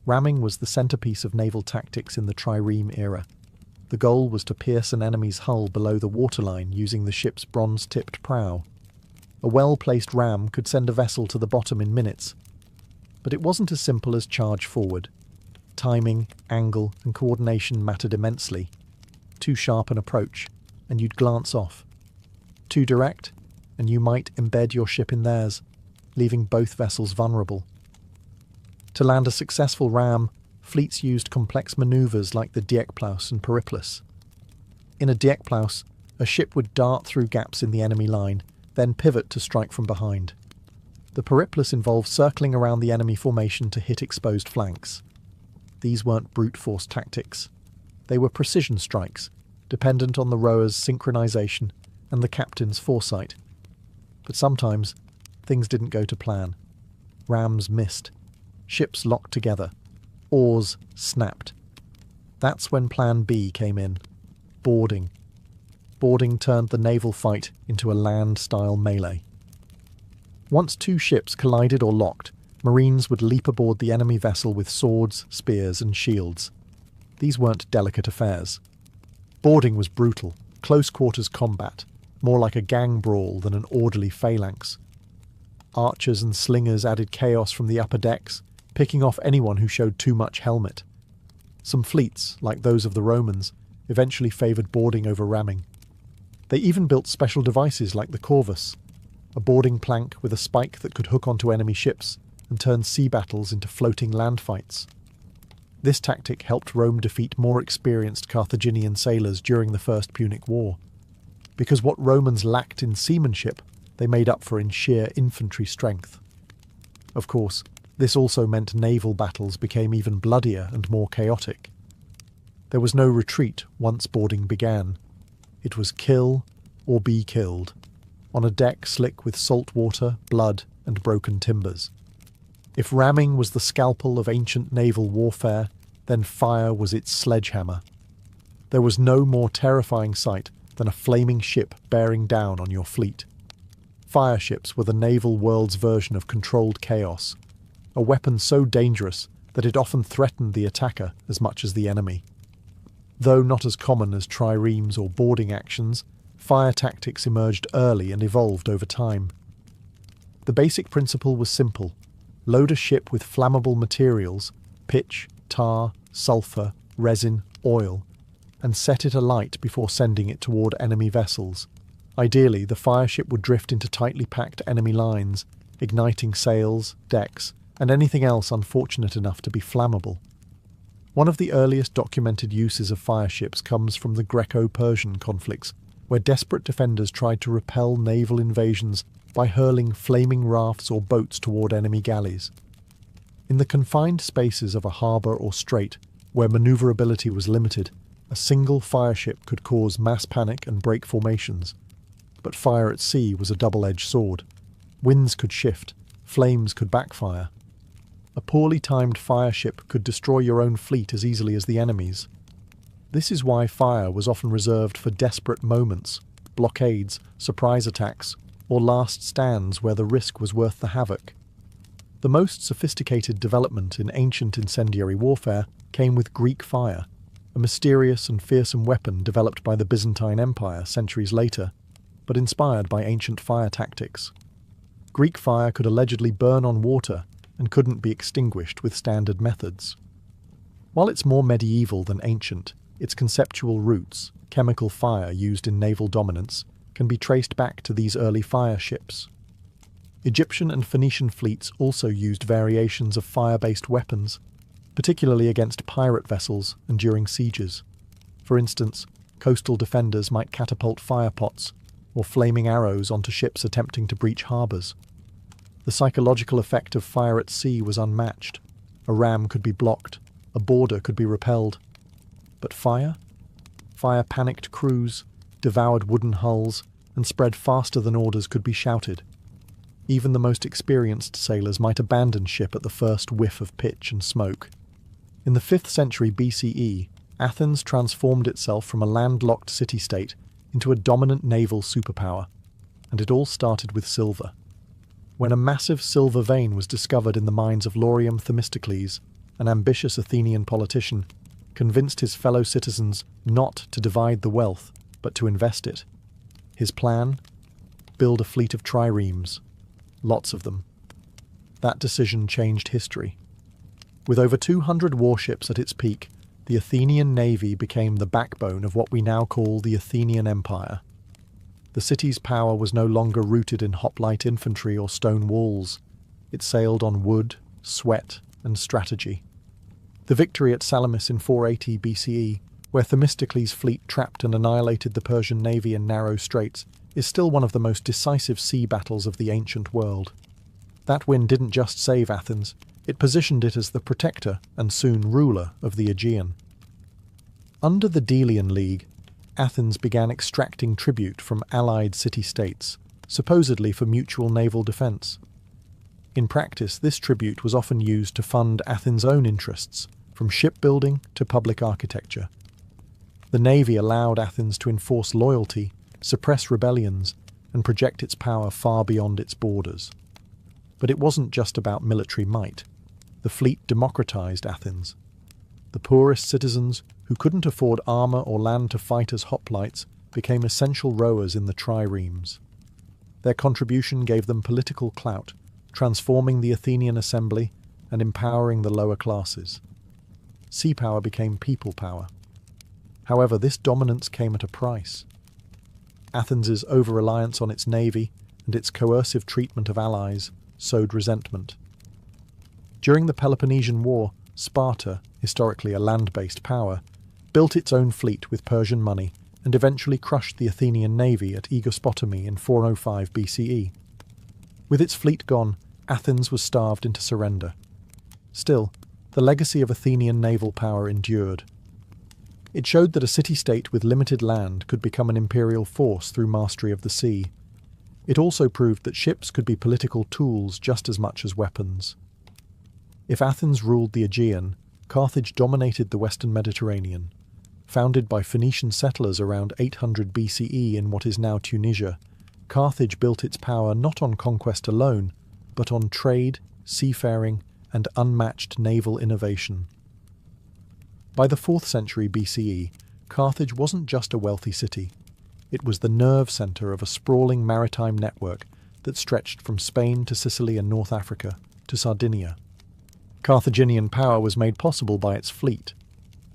Ramming was the centerpiece of naval tactics in the trireme era. The goal was to pierce an enemy's hull below the waterline using the ship's bronze-tipped prow. A well-placed ram could send a vessel to the bottom in minutes. But it wasn't as simple as charge forward. Timing, angle, and coordination mattered immensely. Too sharp an approach, and you'd glance off. Too direct, and you might embed your ship in theirs, leaving both vessels vulnerable. To land a successful ram, fleets used complex maneuvers like the diekplaus and periplus. In a diekplaus, a ship would dart through gaps in the enemy line, then pivot to strike from behind. The periplus involved circling around the enemy formation to hit exposed flanks. These weren't brute force tactics. They were precision strikes, dependent on the rower's synchronization and the captain's foresight. But sometimes, things didn't go to plan. Rams missed. Ships locked together. Oars snapped. That's when Plan B came in. Boarding. Boarding turned the naval fight into a land-style melee. Once 2 ships collided or locked, Marines would leap aboard the enemy vessel with swords, spears, and shields. These weren't delicate affairs. Boarding was brutal, close-quarters combat, more like a gang brawl than an orderly phalanx. Archers and slingers added chaos from the upper decks, picking off anyone who showed too much helmet. Some fleets, like those of the Romans, eventually favoured boarding over ramming. They even built special devices like the corvus, a boarding plank with a spike that could hook onto enemy ships and turn sea battles into floating land fights. This tactic helped Rome defeat more experienced Carthaginian sailors during the First Punic War, because what Romans lacked in seamanship, they made up for in sheer infantry strength. Of course, this also meant naval battles became even bloodier and more chaotic. There was no retreat once boarding began. It was kill or be killed, on a deck slick with salt water, blood, and broken timbers. If ramming was the scalpel of ancient naval warfare, then fire was its sledgehammer. There was no more terrifying sight than a flaming ship bearing down on your fleet. Fire ships were the naval world's version of controlled chaos, a weapon so dangerous that it often threatened the attacker as much as the enemy. Though not as common as triremes or boarding actions, fire tactics emerged early and evolved over time. The basic principle was simple: load a ship with flammable materials, pitch, tar, sulfur, resin, oil, and set it alight before sending it toward enemy vessels. Ideally, the fire ship would drift into tightly packed enemy lines, igniting sails, decks, and anything else unfortunate enough to be flammable. One of the earliest documented uses of fire ships comes from the Greco-Persian conflicts, where desperate defenders tried to repel naval invasions by hurling flaming rafts or boats toward enemy galleys. In the confined spaces of a harbour or strait, where manoeuvrability was limited, a single fire ship could cause mass panic and break formations. But fire at sea was a double-edged sword. Winds could shift, flames could backfire. A poorly timed fire ship could destroy your own fleet as easily as the enemy's. This is why fire was often reserved for desperate moments, blockades, surprise attacks, or last stands where the risk was worth the havoc. The most sophisticated development in ancient incendiary warfare came with Greek fire, a mysterious and fearsome weapon developed by the Byzantine Empire centuries later, but inspired by ancient fire tactics. Greek fire could allegedly burn on water and couldn't be extinguished with standard methods. While it's more medieval than ancient, its conceptual roots, chemical fire used in naval dominance, can be traced back to these early fire ships. Egyptian and Phoenician fleets also used variations of fire-based weapons, particularly against pirate vessels and during sieges. For instance, coastal defenders might catapult fire pots or flaming arrows onto ships attempting to breach harbours. The psychological effect of fire at sea was unmatched. A ram could be blocked, a boarder could be repelled. But fire? Fire panicked crews, devoured wooden hulls, and spread faster than orders could be shouted. Even the most experienced sailors might abandon ship at the first whiff of pitch and smoke. In the 5th century BCE, Athens transformed itself from a landlocked city-state into a dominant naval superpower, and it all started with silver. When a massive silver vein was discovered in the mines of Laurium Themistocles, an ambitious Athenian politician convinced his fellow citizens not to divide the wealth, but to invest it. His plan? Build a fleet of triremes. Lots of them. That decision changed history. With over 200 warships at its peak, the Athenian navy became the backbone of what we now call the Athenian Empire. The city's power was no longer rooted in hoplite infantry or stone walls. It sailed on wood, sweat, and strategy. The victory at Salamis in 480 BCE, where Themistocles' fleet trapped and annihilated the Persian navy in narrow straits, is still one of the most decisive sea battles of the ancient world. That win didn't just save Athens, it positioned it as the protector and soon ruler of the Aegean. Under the Delian League, Athens began extracting tribute from allied city-states, supposedly for mutual naval defence. In practice, this tribute was often used to fund Athens' own interests, from shipbuilding to public architecture. The navy allowed Athens to enforce loyalty, suppress rebellions, and project its power far beyond its borders. But it wasn't just about military might. The fleet democratized Athens. The poorest citizens, who couldn't afford armor or land to fight as hoplites, became essential rowers in the triremes. Their contribution gave them political clout, transforming the Athenian assembly and empowering the lower classes. Sea power became people power. However, this dominance came at a price. Athens's over-reliance on its navy and its coercive treatment of allies sowed resentment. During the Peloponnesian War, Sparta, historically a land-based power, built its own fleet with Persian money and eventually crushed the Athenian navy at Aegospotami in 405 BCE. With its fleet gone, Athens was starved into surrender. Still, the legacy of Athenian naval power endured. It showed that a city-state with limited land could become an imperial force through mastery of the sea. It also proved that ships could be political tools just as much as weapons. If Athens ruled the Aegean, Carthage dominated the western Mediterranean. Founded by Phoenician settlers around 800 BCE in what is now Tunisia, Carthage built its power not on conquest alone, but on trade, seafaring, and unmatched naval innovation. By the 4th century BCE, Carthage wasn't just a wealthy city. It was the nerve centre of a sprawling maritime network that stretched from Spain to Sicily and North Africa to Sardinia. Carthaginian power was made possible by its fleet.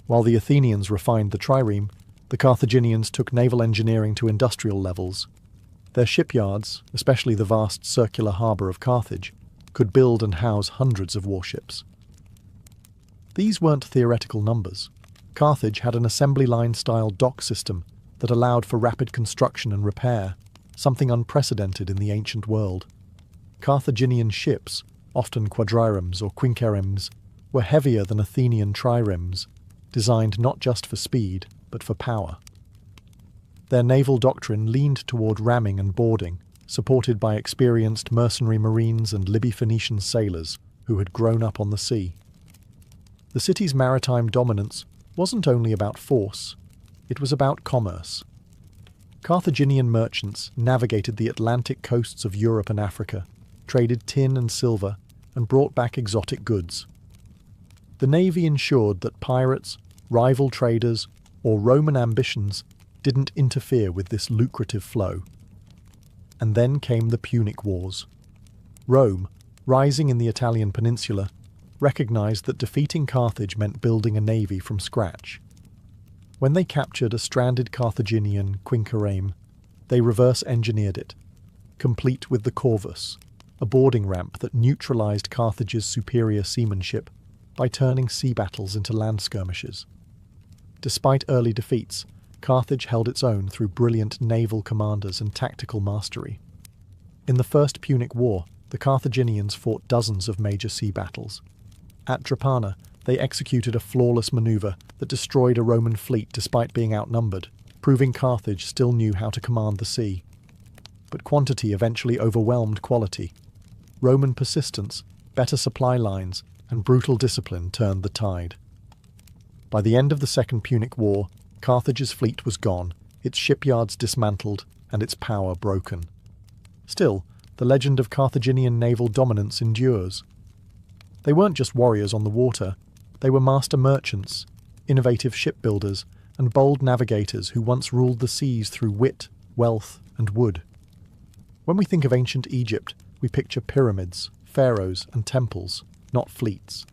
While the Athenians refined the trireme, the Carthaginians took naval engineering to industrial levels. Their shipyards, especially the vast circular harbour of Carthage, could build and house hundreds of warships. These weren't theoretical numbers. Carthage had an assembly line-style dock system that allowed for rapid construction and repair, something unprecedented in the ancient world. Carthaginian ships, often quadriremes or quinqueremes, were heavier than Athenian triremes, designed not just for speed, but for power. Their naval doctrine leaned toward ramming and boarding, supported by experienced mercenary marines and Libyan-Phoenician sailors who had grown up on the sea. The city's maritime dominance wasn't only about force, it was about commerce. Carthaginian merchants navigated the Atlantic coasts of Europe and Africa, traded tin and silver, and brought back exotic goods. The navy ensured that pirates, rival traders, or Roman ambitions didn't interfere with this lucrative flow. And then came the Punic Wars. Rome, rising in the Italian peninsula, recognized that defeating Carthage meant building a navy from scratch. When they captured a stranded Carthaginian quinquereme, they reverse-engineered it, complete with the corvus, a boarding ramp that neutralized Carthage's superior seamanship by turning sea battles into land skirmishes. Despite early defeats, Carthage held its own through brilliant naval commanders and tactical mastery. In the First Punic War, the Carthaginians fought dozens of major sea battles. At Drepana, they executed a flawless maneuver that destroyed a Roman fleet despite being outnumbered, proving Carthage still knew how to command the sea. But quantity eventually overwhelmed quality. Roman persistence, better supply lines, and brutal discipline turned the tide. By the end of the Second Punic War, Carthage's fleet was gone, its shipyards dismantled, and its power broken. Still, the legend of Carthaginian naval dominance endures. They weren't just warriors on the water, they were master merchants, innovative shipbuilders, and bold navigators who once ruled the seas through wit, wealth, and wood. When we think of ancient Egypt, we picture pyramids, pharaohs, and temples, not fleets.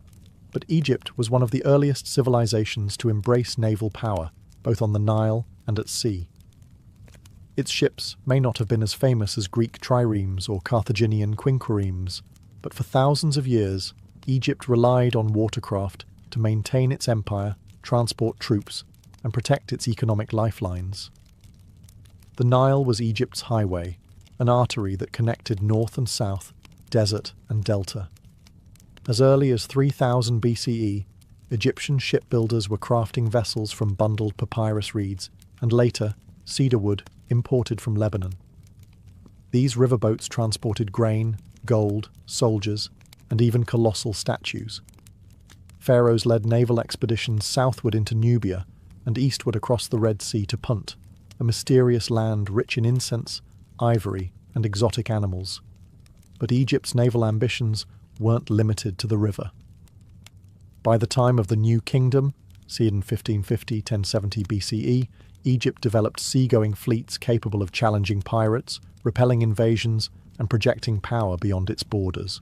But Egypt was one of the earliest civilizations to embrace naval power, both on the Nile and at sea. Its ships may not have been as famous as Greek triremes or Carthaginian quinqueremes, but for thousands of years, Egypt relied on watercraft to maintain its empire, transport troops, and protect its economic lifelines. The Nile was Egypt's highway, an artery that connected north and south, desert and delta. As early as 3000 BCE, Egyptian shipbuilders were crafting vessels from bundled papyrus reeds, and later, cedar wood imported from Lebanon. These riverboats transported grain, gold, soldiers, and even colossal statues. Pharaohs led naval expeditions southward into Nubia and eastward across the Red Sea to Punt, a mysterious land rich in incense, ivory, and exotic animals. But Egypt's naval ambitions weren't limited to the river. By the time of the New Kingdom, in 1550-1070 BCE, Egypt developed seagoing fleets capable of challenging pirates, repelling invasions, and projecting power beyond its borders.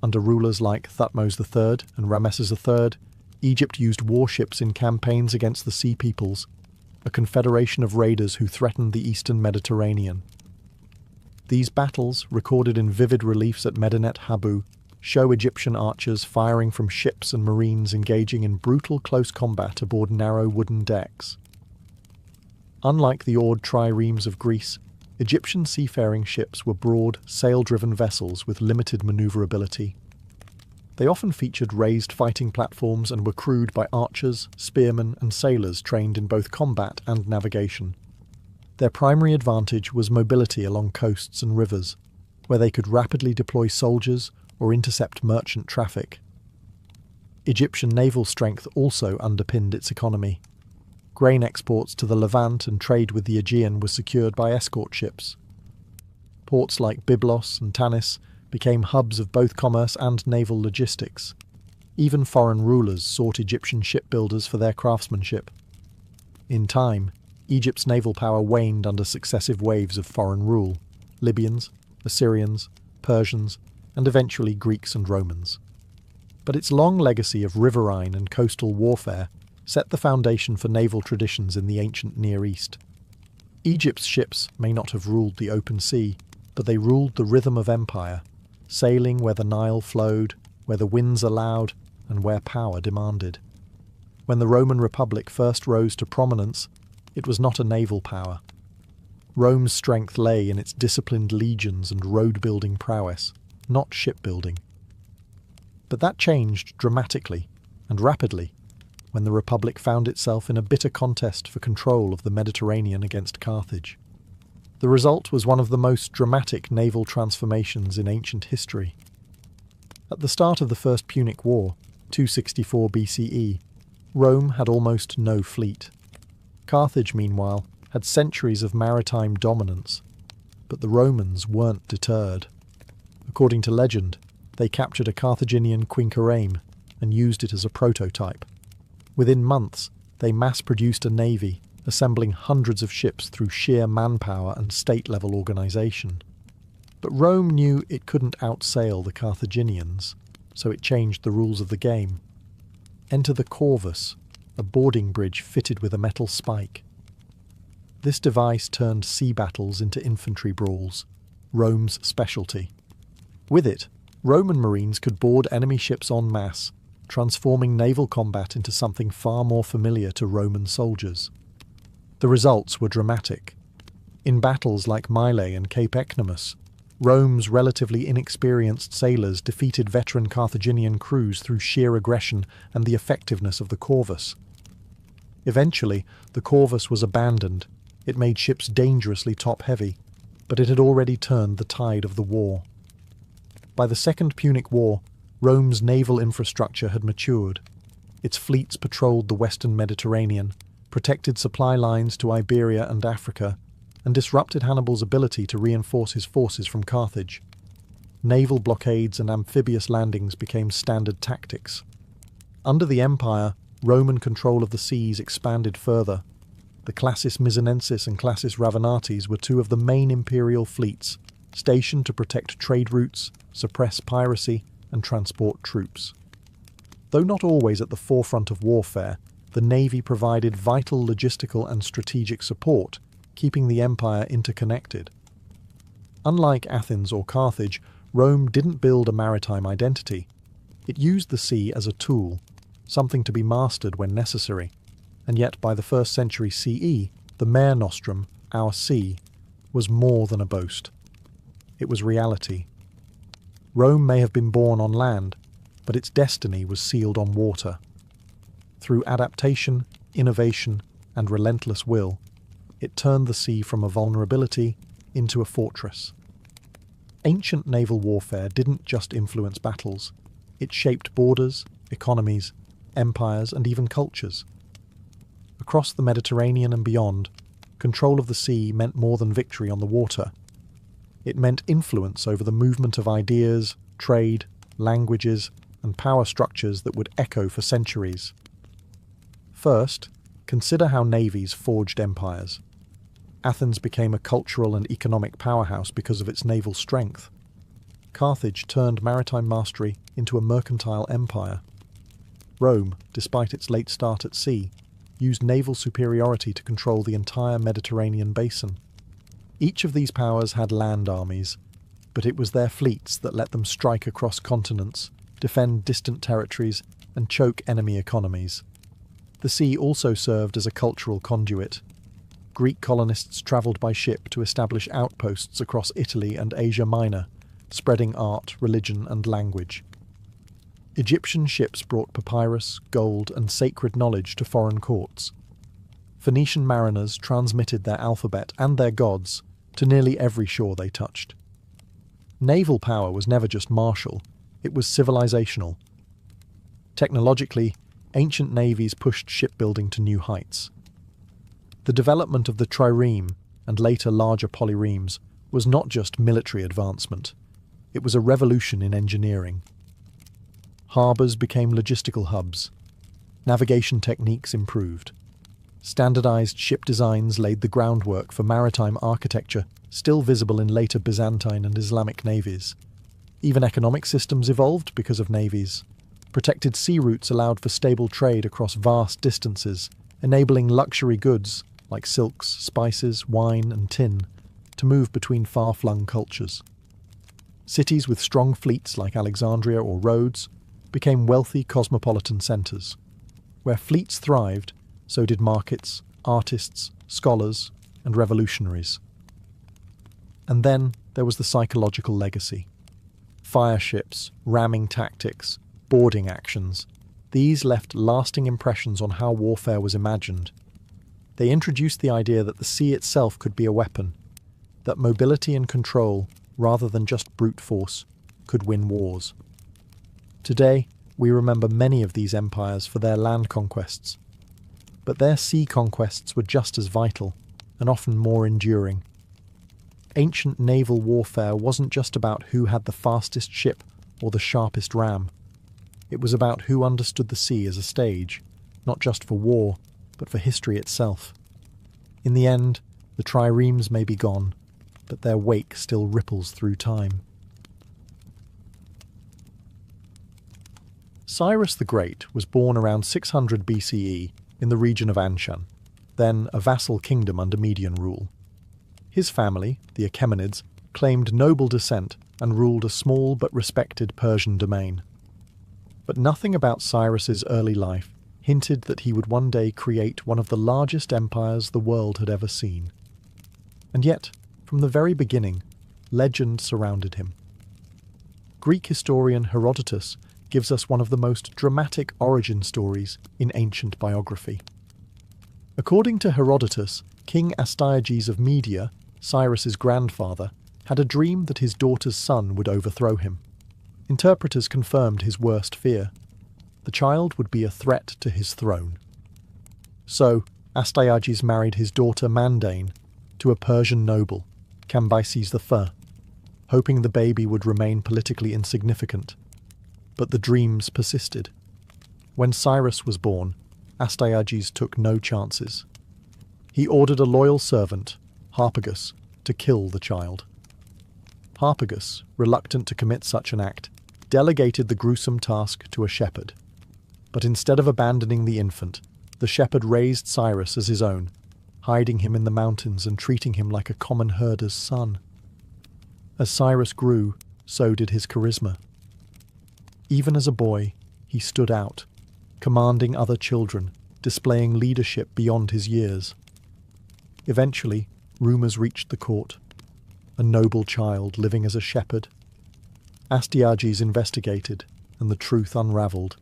Under rulers like Thutmose III and Ramesses III, Egypt used warships in campaigns against the Sea Peoples, a confederation of raiders who threatened the eastern Mediterranean. These battles, recorded in vivid reliefs at Medinet Habu, show Egyptian archers firing from ships and marines engaging in brutal close combat aboard narrow wooden decks. Unlike the oared triremes of Greece, Egyptian seafaring ships were broad, sail-driven vessels with limited manoeuvrability. They often featured raised fighting platforms and were crewed by archers, spearmen, and sailors trained in both combat and navigation. Their primary advantage was mobility along coasts and rivers, where they could rapidly deploy soldiers or intercept merchant traffic. Egyptian naval strength also underpinned its economy. Grain exports to the Levant and trade with the Aegean was secured by escort ships. Ports like Byblos and Tanis became hubs of both commerce and naval logistics. Even foreign rulers sought Egyptian shipbuilders for their craftsmanship. In time, Egypt's naval power waned under successive waves of foreign rule: Libyans, Assyrians, Persians, and eventually Greeks and Romans. But its long legacy of riverine and coastal warfare set the foundation for naval traditions in the ancient Near East. Egypt's ships may not have ruled the open sea, but they ruled the rhythm of empire, sailing where the Nile flowed, where the winds allowed, and where power demanded. When the Roman Republic first rose to prominence, it was not a naval power. Rome's strength lay in its disciplined legions and road-building prowess, not shipbuilding. But that changed dramatically and rapidly when the Republic found itself in a bitter contest for control of the Mediterranean against Carthage. The result was one of the most dramatic naval transformations in ancient history. At the start of the First Punic War, 264 BCE, Rome had almost no fleet. Carthage, meanwhile, had centuries of maritime dominance, but the Romans weren't deterred. According to legend, they captured a Carthaginian quinquereme and used it as a prototype. Within months, they mass-produced a navy, assembling hundreds of ships through sheer manpower and state-level organisation. But Rome knew it couldn't outsail the Carthaginians, so it changed the rules of the game. Enter the corvus, a boarding bridge fitted with a metal spike. This device turned sea battles into infantry brawls, Rome's specialty. With it, Roman marines could board enemy ships en masse, transforming naval combat into something far more familiar to Roman soldiers. The results were dramatic. In battles like Mylae and Cape Ecnomus, Rome's relatively inexperienced sailors defeated veteran Carthaginian crews through sheer aggression and the effectiveness of the corvus. Eventually, the corvus was abandoned. It made ships dangerously top-heavy, but it had already turned the tide of the war. By the Second Punic War, Rome's naval infrastructure had matured. Its fleets patrolled the western Mediterranean, protected supply lines to Iberia and Africa, and disrupted Hannibal's ability to reinforce his forces from Carthage. Naval blockades and amphibious landings became standard tactics. Under the Empire, Roman control of the seas expanded further. The Classis Mizanensis and Classis Ravenatis were two of the main imperial fleets, stationed to protect trade routes, suppress piracy, and transport troops. Though not always at the forefront of warfare, the navy provided vital logistical and strategic support, keeping the empire interconnected. Unlike Athens or Carthage, Rome didn't build a maritime identity. It used the sea as a tool, something to be mastered when necessary, and yet by the 1st century CE, the Mare Nostrum, our sea, was more than a boast. It was reality. Rome may have been born on land, but its destiny was sealed on water. Through adaptation, innovation, and relentless will, it turned the sea from a vulnerability into a fortress. Ancient naval warfare didn't just influence battles. It shaped borders, economies, empires, and even cultures. Across the Mediterranean and beyond, control of the sea meant more than victory on the water. It meant influence over the movement of ideas, trade, languages, and power structures that would echo for centuries. First, consider how navies forged empires. Athens became a cultural and economic powerhouse because of its naval strength. Carthage turned maritime mastery into a mercantile empire. Rome, despite its late start at sea, used naval superiority to control the entire Mediterranean basin. Each of these powers had land armies, but it was their fleets that let them strike across continents, defend distant territories, and choke enemy economies. The sea also served as a cultural conduit. Greek colonists travelled by ship to establish outposts across Italy and Asia Minor, spreading art, religion, and language. Egyptian ships brought papyrus, gold, and sacred knowledge to foreign courts. Phoenician mariners transmitted their alphabet and their gods to nearly every shore they touched. Naval power was never just martial, it was civilizational. Technologically, ancient navies pushed shipbuilding to new heights. The development of the trireme, and later larger polyremes, was not just military advancement, it was a revolution in engineering. Harbours became logistical hubs. Navigation techniques improved. Standardized ship designs laid the groundwork for maritime architecture, still visible in later Byzantine and Islamic navies. Even economic systems evolved because of navies. Protected sea routes allowed for stable trade across vast distances, enabling luxury goods, like silks, spices, wine, and tin, to move between far-flung cultures. Cities with strong fleets like Alexandria or Rhodes became wealthy cosmopolitan centres. Where fleets thrived, so did markets, artists, scholars, and revolutionaries. And then there was the psychological legacy. Fire ships, ramming tactics, boarding actions, these left lasting impressions on how warfare was imagined. They introduced the idea that the sea itself could be a weapon, that mobility and control, rather than just brute force, could win wars. Today, we remember many of these empires for their land conquests, but their sea conquests were just as vital, and often more enduring. Ancient naval warfare wasn't just about who had the fastest ship or the sharpest ram. It was about who understood the sea as a stage, not just for war, but for history itself. In the end, the triremes may be gone, but their wake still ripples through time. Cyrus the Great was born around 600 BCE in the region of Anshan, then a vassal kingdom under Median rule. His family, the Achaemenids, claimed noble descent and ruled a small but respected Persian domain. But nothing about Cyrus's early life hinted that he would one day create one of the largest empires the world had ever seen. And yet, from the very beginning, legend surrounded him. Greek historian Herodotus gives us one of the most dramatic origin stories in ancient biography. According to Herodotus, King Astyages of Media, Cyrus's grandfather, had a dream that his daughter's son would overthrow him. Interpreters confirmed his worst fear. The child would be a threat to his throne. So, Astyages married his daughter Mandane to a Persian noble, Cambyses I, hoping the baby would remain politically insignificant. But the dreams persisted. When Cyrus was born, Astyages took no chances. He ordered a loyal servant, Harpagus, to kill the child. Harpagus, reluctant to commit such an act, delegated the gruesome task to a shepherd. But instead of abandoning the infant, the shepherd raised Cyrus as his own, hiding him in the mountains and treating him like a common herder's son. As Cyrus grew, so did his charisma. Even as a boy, he stood out, commanding other children, displaying leadership beyond his years. Eventually, rumours reached the court. A noble child living as a shepherd. Astyages investigated, and the truth unravelled.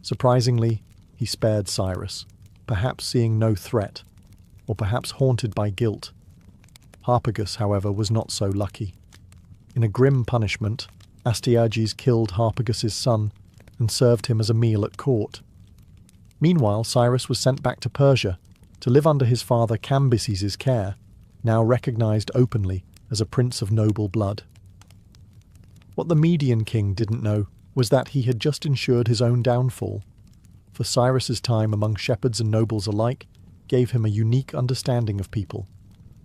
Surprisingly, he spared Cyrus, perhaps seeing no threat, or perhaps haunted by guilt. Harpagus, however, was not so lucky. In a grim punishment, Astyages killed Harpagus's son and served him as a meal at court. Meanwhile, Cyrus was sent back to Persia to live under his father Cambyses' care, now recognised openly as a prince of noble blood. What the Median king didn't know was that he had just ensured his own downfall, for Cyrus's time among shepherds and nobles alike gave him a unique understanding of people,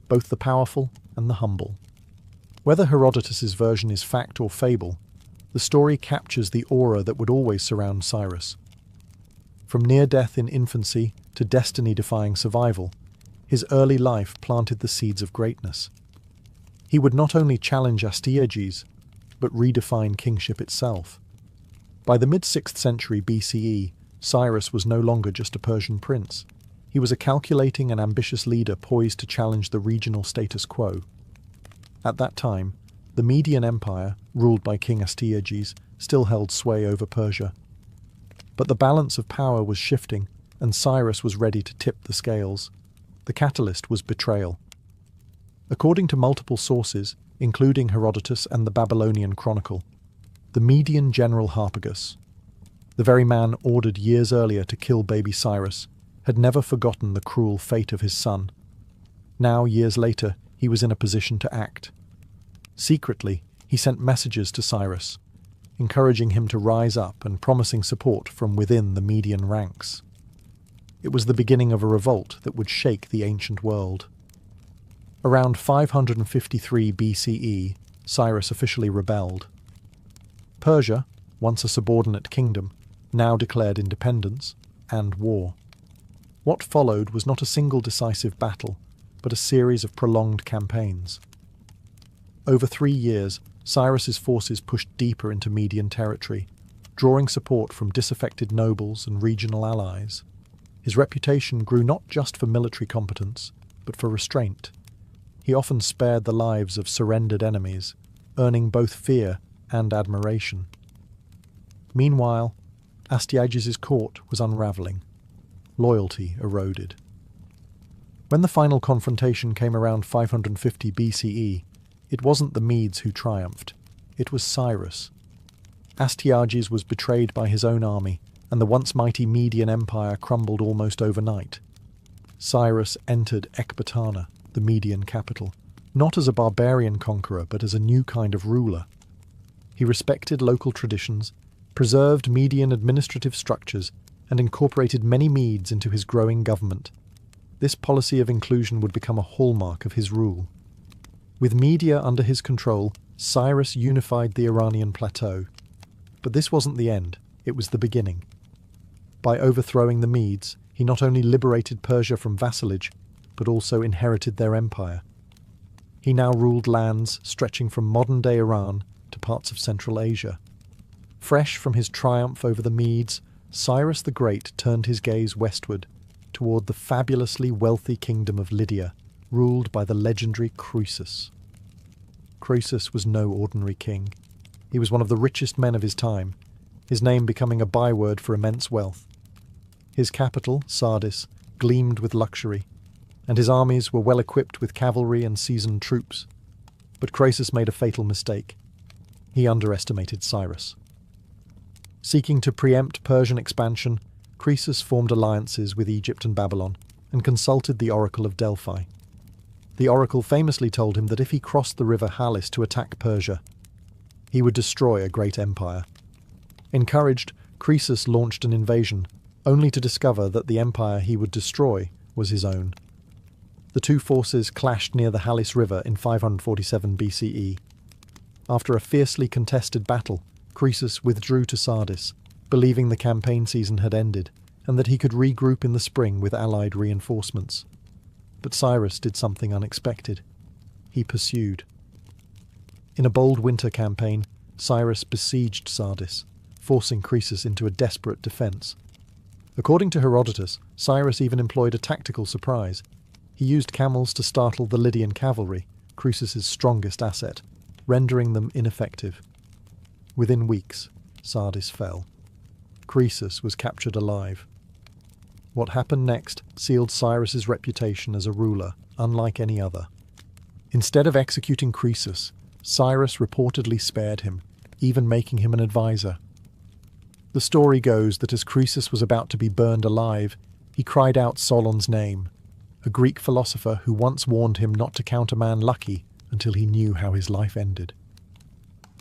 both the powerful and the humble. Whether Herodotus's version is fact or fable, the story captures the aura that would always surround Cyrus. From near death in infancy to destiny-defying survival, his early life planted the seeds of greatness. He would not only challenge Astyages, but redefine kingship itself. By the mid-6th century BCE, Cyrus was no longer just a Persian prince. He was a calculating and ambitious leader poised to challenge the regional status quo. At that time, the Median Empire, ruled by King Astyages, still held sway over Persia. But the balance of power was shifting, and Cyrus was ready to tip the scales. The catalyst was betrayal. According to multiple sources, including Herodotus and the Babylonian Chronicle, the Median general Harpagus, the very man ordered years earlier to kill baby Cyrus, had never forgotten the cruel fate of his son. Now, years later, he was in a position to act. Secretly, he sent messages to Cyrus, encouraging him to rise up and promising support from within the Median ranks. It was the beginning of a revolt that would shake the ancient world. Around 553 BCE, Cyrus officially rebelled. Persia, once a subordinate kingdom, now declared independence and war. What followed was not a single decisive battle, but a series of prolonged campaigns. Over 3 years, Cyrus's forces pushed deeper into Median territory, drawing support from disaffected nobles and regional allies. His reputation grew not just for military competence, but for restraint. He often spared the lives of surrendered enemies, earning both fear and admiration. Meanwhile, Astyages' court was unravelling. Loyalty eroded. When the final confrontation came around 550 BCE, it wasn't the Medes who triumphed. It was Cyrus. Astyages was betrayed by his own army, and the once mighty Median Empire crumbled almost overnight. Cyrus entered Ecbatana, the Median capital, not as a barbarian conqueror but as a new kind of ruler. He respected local traditions, preserved Median administrative structures, and incorporated many Medes into his growing government. This policy of inclusion would become a hallmark of his rule. With Media under his control, Cyrus unified the Iranian plateau. But this wasn't the end, it was the beginning. By overthrowing the Medes, he not only liberated Persia from vassalage, but also inherited their empire. He now ruled lands stretching from modern-day Iran to parts of Central Asia. Fresh from his triumph over the Medes, Cyrus the Great turned his gaze westward, toward the fabulously wealthy kingdom of Lydia, ruled by the legendary Croesus. Croesus was no ordinary king. He was one of the richest men of his time, his name becoming a byword for immense wealth. His capital, Sardis, gleamed with luxury, and his armies were well equipped with cavalry and seasoned troops. But Croesus made a fatal mistake. He underestimated Cyrus. Seeking to preempt Persian expansion, Croesus formed alliances with Egypt and Babylon, and consulted the oracle of Delphi. The oracle famously told him that if he crossed the river Halys to attack Persia, he would destroy a great empire. Encouraged, Croesus launched an invasion, only to discover that the empire he would destroy was his own. The two forces clashed near the Halys River in 547 BCE. After a fiercely contested battle, Croesus withdrew to Sardis, believing the campaign season had ended, and that he could regroup in the spring with allied reinforcements. But Cyrus did something unexpected. He pursued. In a bold winter campaign, Cyrus besieged Sardis, forcing Croesus into a desperate defence. According to Herodotus, Cyrus even employed a tactical surprise. He used camels to startle the Lydian cavalry, Croesus's strongest asset, rendering them ineffective. Within weeks, Sardis fell. Croesus was captured alive. What happened next sealed Cyrus's reputation as a ruler, unlike any other. Instead of executing Croesus, Cyrus reportedly spared him, even making him an advisor. The story goes that as Croesus was about to be burned alive, he cried out Solon's name, a Greek philosopher who once warned him not to count a man lucky until he knew how his life ended.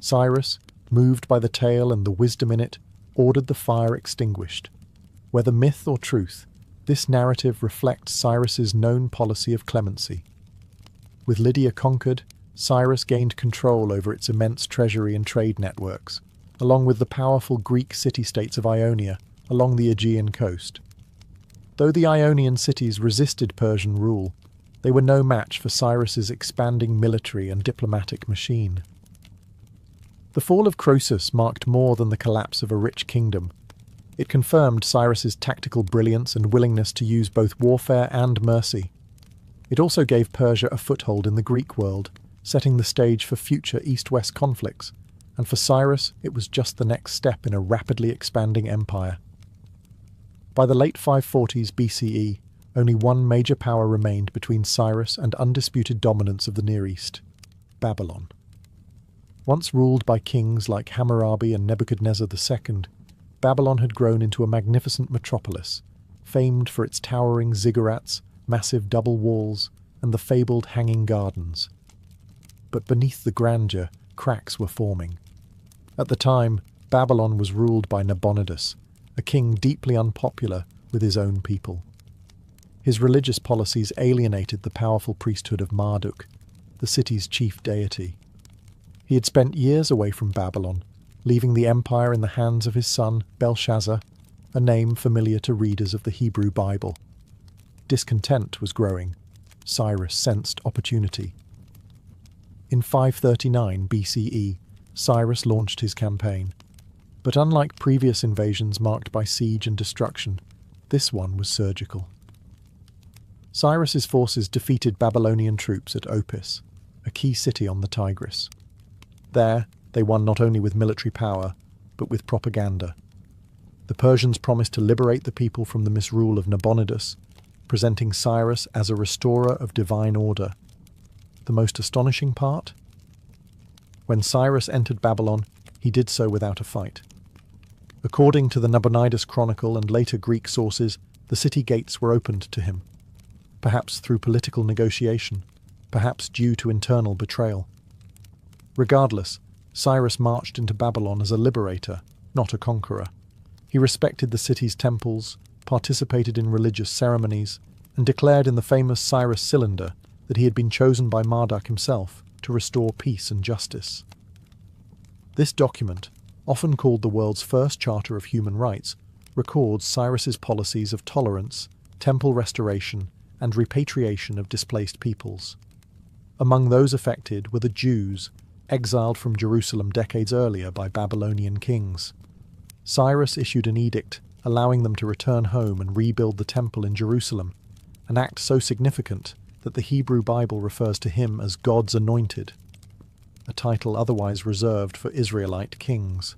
Cyrus, moved by the tale and the wisdom in it, ordered the fire extinguished. Whether myth or truth, this narrative reflects Cyrus's known policy of clemency. With Lydia conquered, Cyrus gained control over its immense treasury and trade networks, along with the powerful Greek city-states of Ionia along the Aegean coast. Though the Ionian cities resisted Persian rule, they were no match for Cyrus's expanding military and diplomatic machine. The fall of Croesus marked more than the collapse of a rich kingdom. It confirmed Cyrus's tactical brilliance and willingness to use both warfare and mercy. It also gave Persia a foothold in the Greek world, setting the stage for future East-West conflicts, and for Cyrus it was just the next step in a rapidly expanding empire. By the late 540s BCE, only one major power remained between Cyrus and undisputed dominance of the Near East: Babylon. Once ruled by kings like Hammurabi and Nebuchadnezzar II, Babylon had grown into a magnificent metropolis, famed for its towering ziggurats, massive double walls, and the fabled hanging gardens. But beneath the grandeur, cracks were forming. At the time, Babylon was ruled by Nabonidus, a king deeply unpopular with his own people. His religious policies alienated the powerful priesthood of Marduk, the city's chief deity. He had spent years away from Babylon, leaving the empire in the hands of his son Belshazzar, a name familiar to readers of the Hebrew Bible. Discontent was growing. Cyrus sensed opportunity. In 539 BCE, Cyrus launched his campaign. But unlike previous invasions marked by siege and destruction, this one was surgical. Cyrus's forces defeated Babylonian troops at Opis, a key city on the Tigris. There, they won not only with military power, but with propaganda. The Persians promised to liberate the people from the misrule of Nabonidus, presenting Cyrus as a restorer of divine order. The most astonishing part? When Cyrus entered Babylon, he did so without a fight. According to the Nabonidus Chronicle and later Greek sources, the city gates were opened to him, perhaps through political negotiation, perhaps due to internal betrayal. Regardless, Cyrus marched into Babylon as a liberator, not a conqueror. He respected the city's temples, participated in religious ceremonies, and declared in the famous Cyrus Cylinder that he had been chosen by Marduk himself to restore peace and justice. This document, often called the world's first Charter of Human Rights, records Cyrus's policies of tolerance, temple restoration, and repatriation of displaced peoples. Among those affected were the Jews, exiled from Jerusalem decades earlier by Babylonian kings. Cyrus issued an edict allowing them to return home and rebuild the temple in Jerusalem, an act so significant that the Hebrew Bible refers to him as God's anointed, a title otherwise reserved for Israelite kings.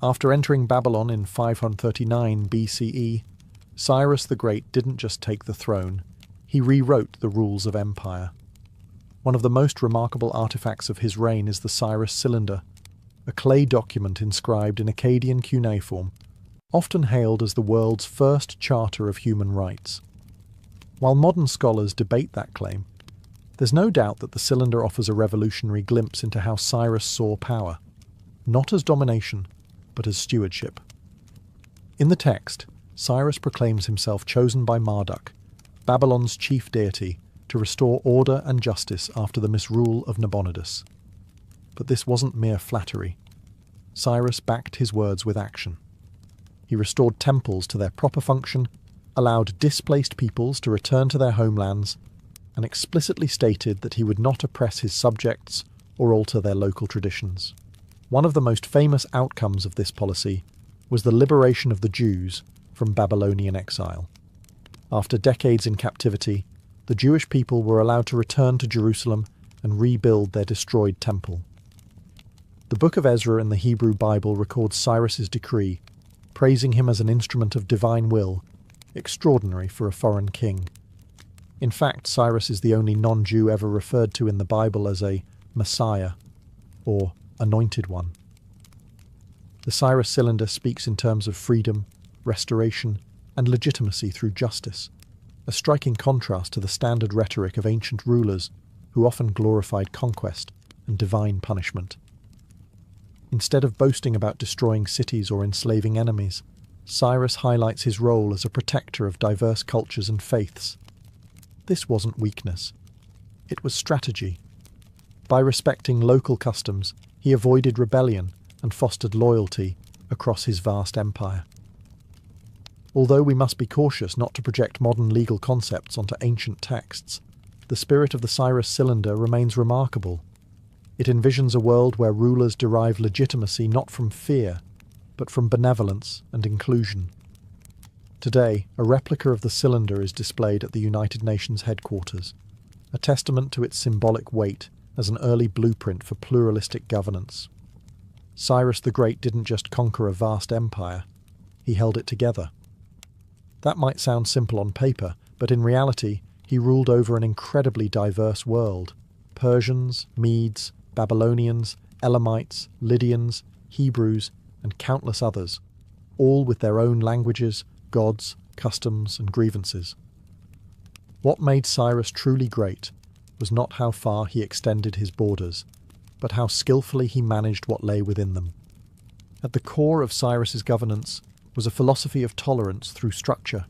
After entering Babylon in 539 BCE, Cyrus the Great didn't just take the throne, he rewrote the rules of empire. One of the most remarkable artifacts of his reign is the Cyrus Cylinder, a clay document inscribed in Akkadian cuneiform, often hailed as the world's first Charter of Human Rights. While modern scholars debate that claim, there's no doubt that the cylinder offers a revolutionary glimpse into how Cyrus saw power, not as domination, but as stewardship. In the text, Cyrus proclaims himself chosen by Marduk, Babylon's chief deity, to restore order and justice after the misrule of Nabonidus. But this wasn't mere flattery. Cyrus backed his words with action. He restored temples to their proper function, allowed displaced peoples to return to their homelands, and explicitly stated that he would not oppress his subjects or alter their local traditions. One of the most famous outcomes of this policy was the liberation of the Jews from Babylonian exile. After decades in captivity, the Jewish people were allowed to return to Jerusalem and rebuild their destroyed temple. The Book of Ezra in the Hebrew Bible records Cyrus's decree, praising him as an instrument of divine will, extraordinary for a foreign king. In fact, Cyrus is the only non-Jew ever referred to in the Bible as a Messiah, or Anointed One. The Cyrus Cylinder speaks in terms of freedom, restoration, and legitimacy through justice, a striking contrast to the standard rhetoric of ancient rulers who often glorified conquest and divine punishment. Instead of boasting about destroying cities or enslaving enemies, Cyrus highlights his role as a protector of diverse cultures and faiths. This wasn't weakness. It was strategy. By respecting local customs, he avoided rebellion and fostered loyalty across his vast empire. Although we must be cautious not to project modern legal concepts onto ancient texts, the spirit of the Cyrus cylinder remains remarkable. It envisions a world where rulers derive legitimacy not from fear, but from benevolence and inclusion. Today, a replica of the cylinder is displayed at the United Nations headquarters, a testament to its symbolic weight as an early blueprint for pluralistic governance. Cyrus the Great didn't just conquer a vast empire, he held it together. That might sound simple on paper, but in reality, he ruled over an incredibly diverse world. Persians, Medes, Babylonians, Elamites, Lydians, Hebrews, and countless others, all with their own languages, gods, customs, and grievances. What made Cyrus truly great was not how far he extended his borders, but how skillfully he managed what lay within them. At the core of Cyrus's governance was a philosophy of tolerance through structure.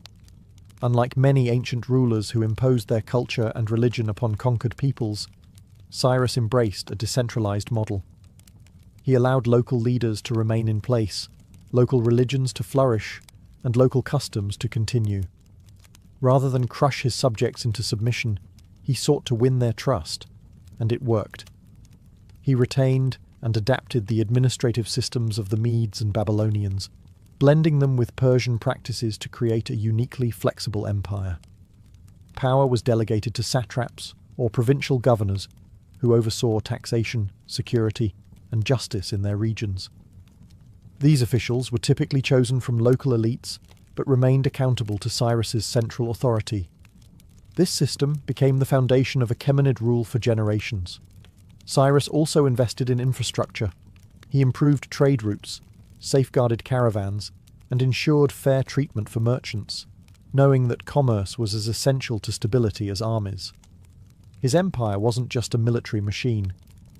Unlike many ancient rulers who imposed their culture and religion upon conquered peoples, Cyrus embraced a decentralized model. He allowed local leaders to remain in place, local religions to flourish, and local customs to continue. Rather than crush his subjects into submission, he sought to win their trust, and it worked. He retained and adapted the administrative systems of the Medes and Babylonians, blending them with Persian practices to create a uniquely flexible empire. Power was delegated to satraps or provincial governors who oversaw taxation, security, and justice in their regions. These officials were typically chosen from local elites, but remained accountable to Cyrus's central authority. This system became the foundation of Achaemenid rule for generations. Cyrus also invested in infrastructure. He improved trade routes, safeguarded caravans, and ensured fair treatment for merchants, knowing that commerce was as essential to stability as armies. His empire wasn't just a military machine.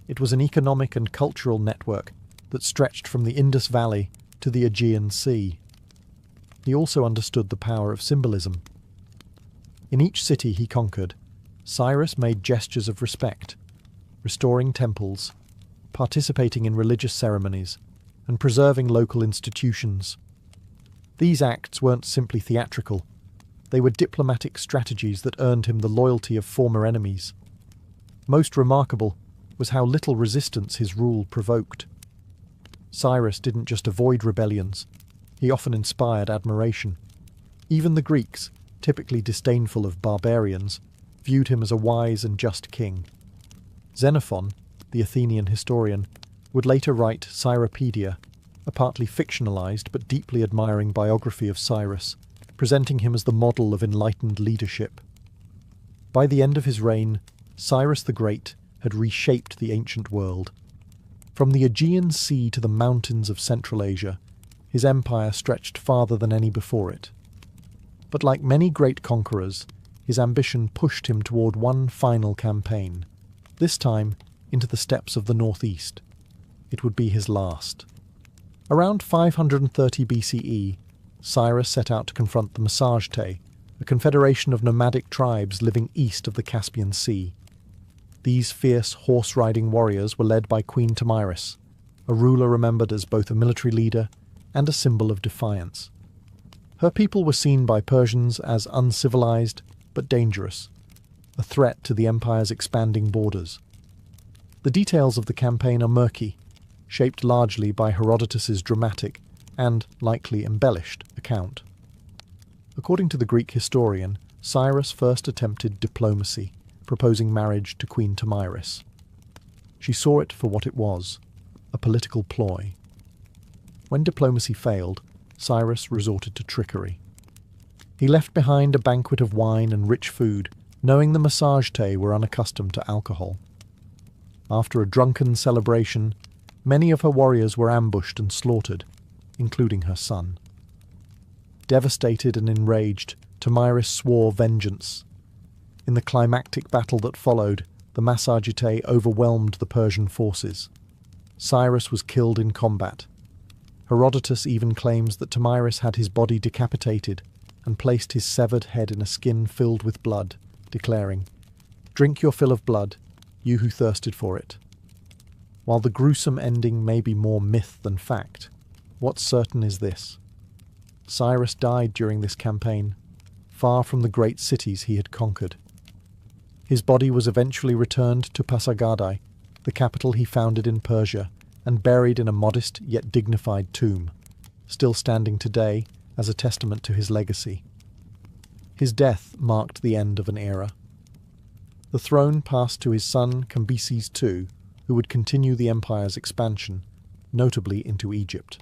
It was an economic and cultural network that stretched from the Indus Valley to the Aegean Sea. He also understood the power of symbolism. In each city he conquered, Cyrus made gestures of respect, restoring temples, participating in religious ceremonies, and preserving local institutions. These acts weren't simply theatrical. They were diplomatic strategies that earned him the loyalty of former enemies. Most remarkable was how little resistance his rule provoked. Cyrus didn't just avoid rebellions, he often inspired admiration. Even the Greeks, typically disdainful of barbarians, viewed him as a wise and just king. Xenophon, the Athenian historian, would later write Cyropedia, a partly fictionalized but deeply admiring biography of Cyrus, presenting him as the model of enlightened leadership. By the end of his reign, Cyrus the Great had reshaped the ancient world. From the Aegean Sea to the mountains of Central Asia, his empire stretched farther than any before it. But like many great conquerors, his ambition pushed him toward one final campaign, this time into the steppes of the northeast. It would be his last. Around 530 BCE, Cyrus set out to confront the Massagetæ, a confederation of nomadic tribes living east of the Caspian Sea. These fierce horse-riding warriors were led by Queen Tomyris, a ruler remembered as both a military leader and a symbol of defiance. Her people were seen by Persians as uncivilized but dangerous, a threat to the empire's expanding borders. The details of the campaign are murky, shaped largely by Herodotus's dramatic and likely embellished account. According to the Greek historian, Cyrus first attempted diplomacy, proposing marriage to Queen Tomyris. She saw it for what it was, a political ploy. When diplomacy failed, Cyrus resorted to trickery. He left behind a banquet of wine and rich food, knowing the Massagetæ were unaccustomed to alcohol. After a drunken celebration, many of her warriors were ambushed and slaughtered, including her son. Devastated and enraged, Tomyris swore vengeance. In the climactic battle that followed, the Massagetæ overwhelmed the Persian forces. Cyrus was killed in combat. Herodotus even claims that Tomyris had his body decapitated and placed his severed head in a skin filled with blood, declaring, "Drink your fill of blood, you who thirsted for it." While the gruesome ending may be more myth than fact, what's certain is this: Cyrus died during this campaign, far from the great cities he had conquered. His body was eventually returned to Pasargadae, the capital he founded in Persia, and buried in a modest yet dignified tomb, still standing today as a testament to his legacy. His death marked the end of an era. The throne passed to his son Cambyses II, who would continue the empire's expansion, notably into Egypt.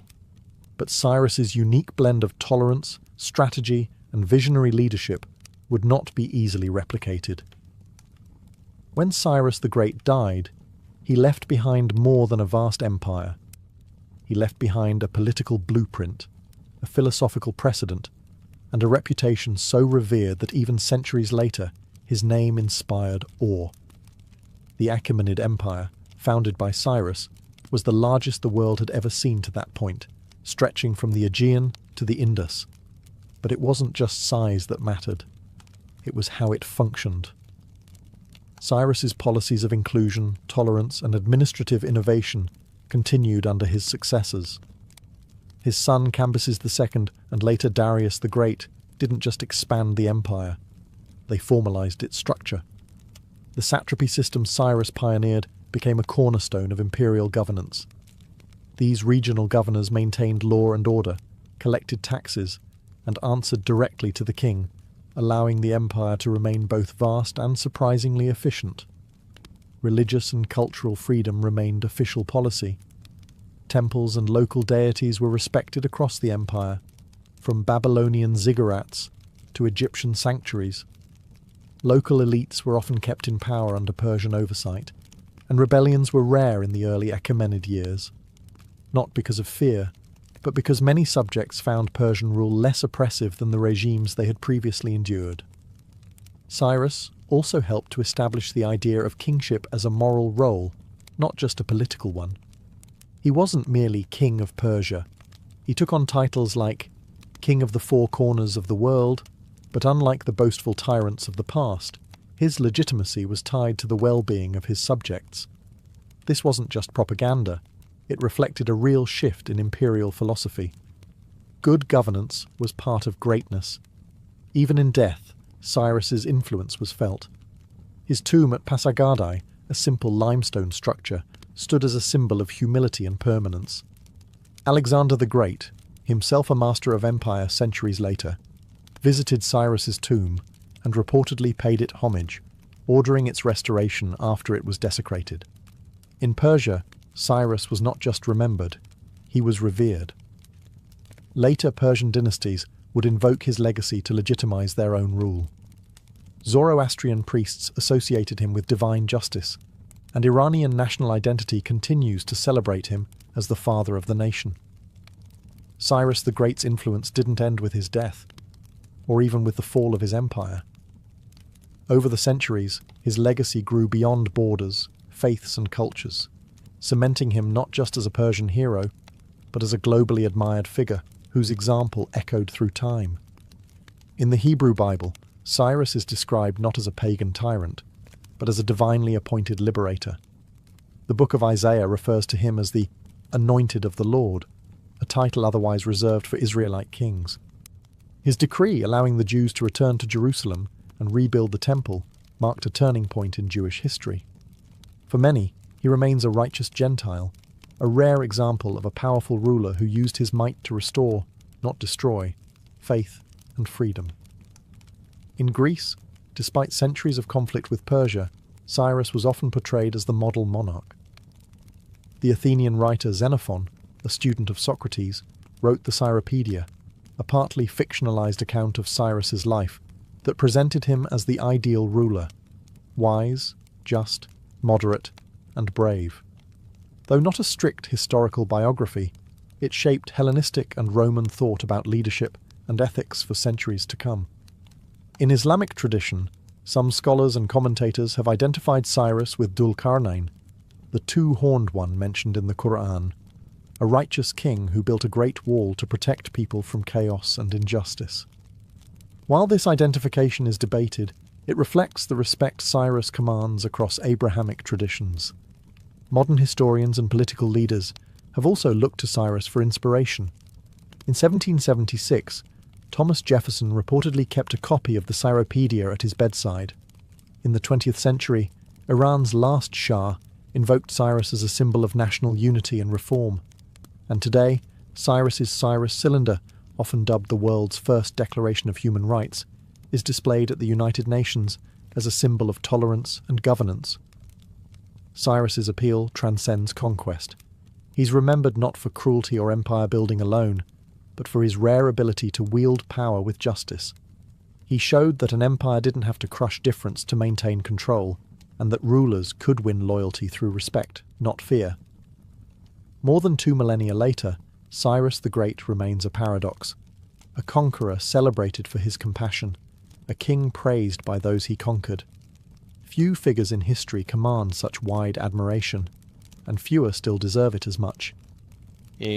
But Cyrus's unique blend of tolerance, strategy, and visionary leadership would not be easily replicated. When Cyrus the Great died, he left behind more than a vast empire. He left behind a political blueprint, a philosophical precedent, and a reputation so revered that even centuries later his name inspired awe. The Achaemenid Empire, founded by Cyrus, was the largest the world had ever seen to that point, stretching from the Aegean to the Indus. But it wasn't just size that mattered. It was how it functioned. Cyrus's policies of inclusion, tolerance, and administrative innovation continued under his successors. His son Cambyses II and later Darius the Great didn't just expand the empire, they formalized its structure. The satrapy system Cyrus pioneered became a cornerstone of imperial governance. These regional governors maintained law and order, collected taxes, and answered directly to the king, allowing the empire to remain both vast and surprisingly efficient. Religious and cultural freedom remained official policy. Temples and local deities were respected across the empire, from Babylonian ziggurats to Egyptian sanctuaries. Local elites were often kept in power under Persian oversight, and rebellions were rare in the early Achaemenid years. Not because of fear, but because many subjects found Persian rule less oppressive than the regimes they had previously endured. Cyrus also helped to establish the idea of kingship as a moral role, not just a political one. He wasn't merely king of Persia. He took on titles like king of the four corners of the world, but unlike the boastful tyrants of the past, his legitimacy was tied to the well-being of his subjects. This wasn't just propaganda. It reflected a real shift in imperial philosophy. Good governance was part of greatness. Even in death, Cyrus's influence was felt. His tomb at Pasargadae, a simple limestone structure, stood as a symbol of humility and permanence. Alexander the Great, himself a master of empire centuries later, visited Cyrus's tomb and reportedly paid it homage, ordering its restoration after it was desecrated. In Persia, Cyrus was not just remembered, he was revered. Later Persian dynasties would invoke his legacy to legitimize their own rule. Zoroastrian priests associated him with divine justice, and Iranian national identity continues to celebrate him as the father of the nation. Cyrus the Great's influence didn't end with his death, or even with the fall of his empire. Over the centuries, his legacy grew beyond borders, faiths, and cultures, cementing him not just as a Persian hero, but as a globally admired figure whose example echoed through time. In the Hebrew Bible, Cyrus is described not as a pagan tyrant, but as a divinely appointed liberator. The book of Isaiah refers to him as the anointed of the Lord, a title otherwise reserved for Israelite kings. His decree allowing the Jews to return to Jerusalem and rebuild the temple marked a turning point in Jewish history. For many, he remains a righteous Gentile, a rare example of a powerful ruler who used his might to restore, not destroy, faith and freedom. In Greece, despite centuries of conflict with Persia, Cyrus was often portrayed as the model monarch. The Athenian writer Xenophon, a student of Socrates, wrote the Cyropaedia, a partly fictionalized account of Cyrus's life that presented him as the ideal ruler, wise, just, moderate, and brave. Though not a strict historical biography, it shaped Hellenistic and Roman thought about leadership and ethics for centuries to come. In Islamic tradition, some scholars and commentators have identified Cyrus with Dhul-Qarnayn, the two-horned one mentioned in the Quran, a righteous king who built a great wall to protect people from chaos and injustice. While this identification is debated, it reflects the respect Cyrus commands across Abrahamic traditions. Modern historians and political leaders have also looked to Cyrus for inspiration. In 1776, Thomas Jefferson reportedly kept a copy of the Cyropedia at his bedside. In the 20th century, Iran's last Shah invoked Cyrus as a symbol of national unity and reform. And today, Cyrus's Cyrus cylinder, often dubbed the world's first Declaration of Human Rights, is displayed at the United Nations as a symbol of tolerance and governance. Cyrus's appeal transcends conquest. He's remembered not for cruelty or empire building alone, but for his rare ability to wield power with justice. He showed that an empire didn't have to crush difference to maintain control, and that rulers could win loyalty through respect, not fear. More than 2 millennia later, Cyrus the Great remains a paradox. A conqueror celebrated for his compassion, a king praised by those he conquered. Few figures in history command such wide admiration, and fewer still deserve it as much. In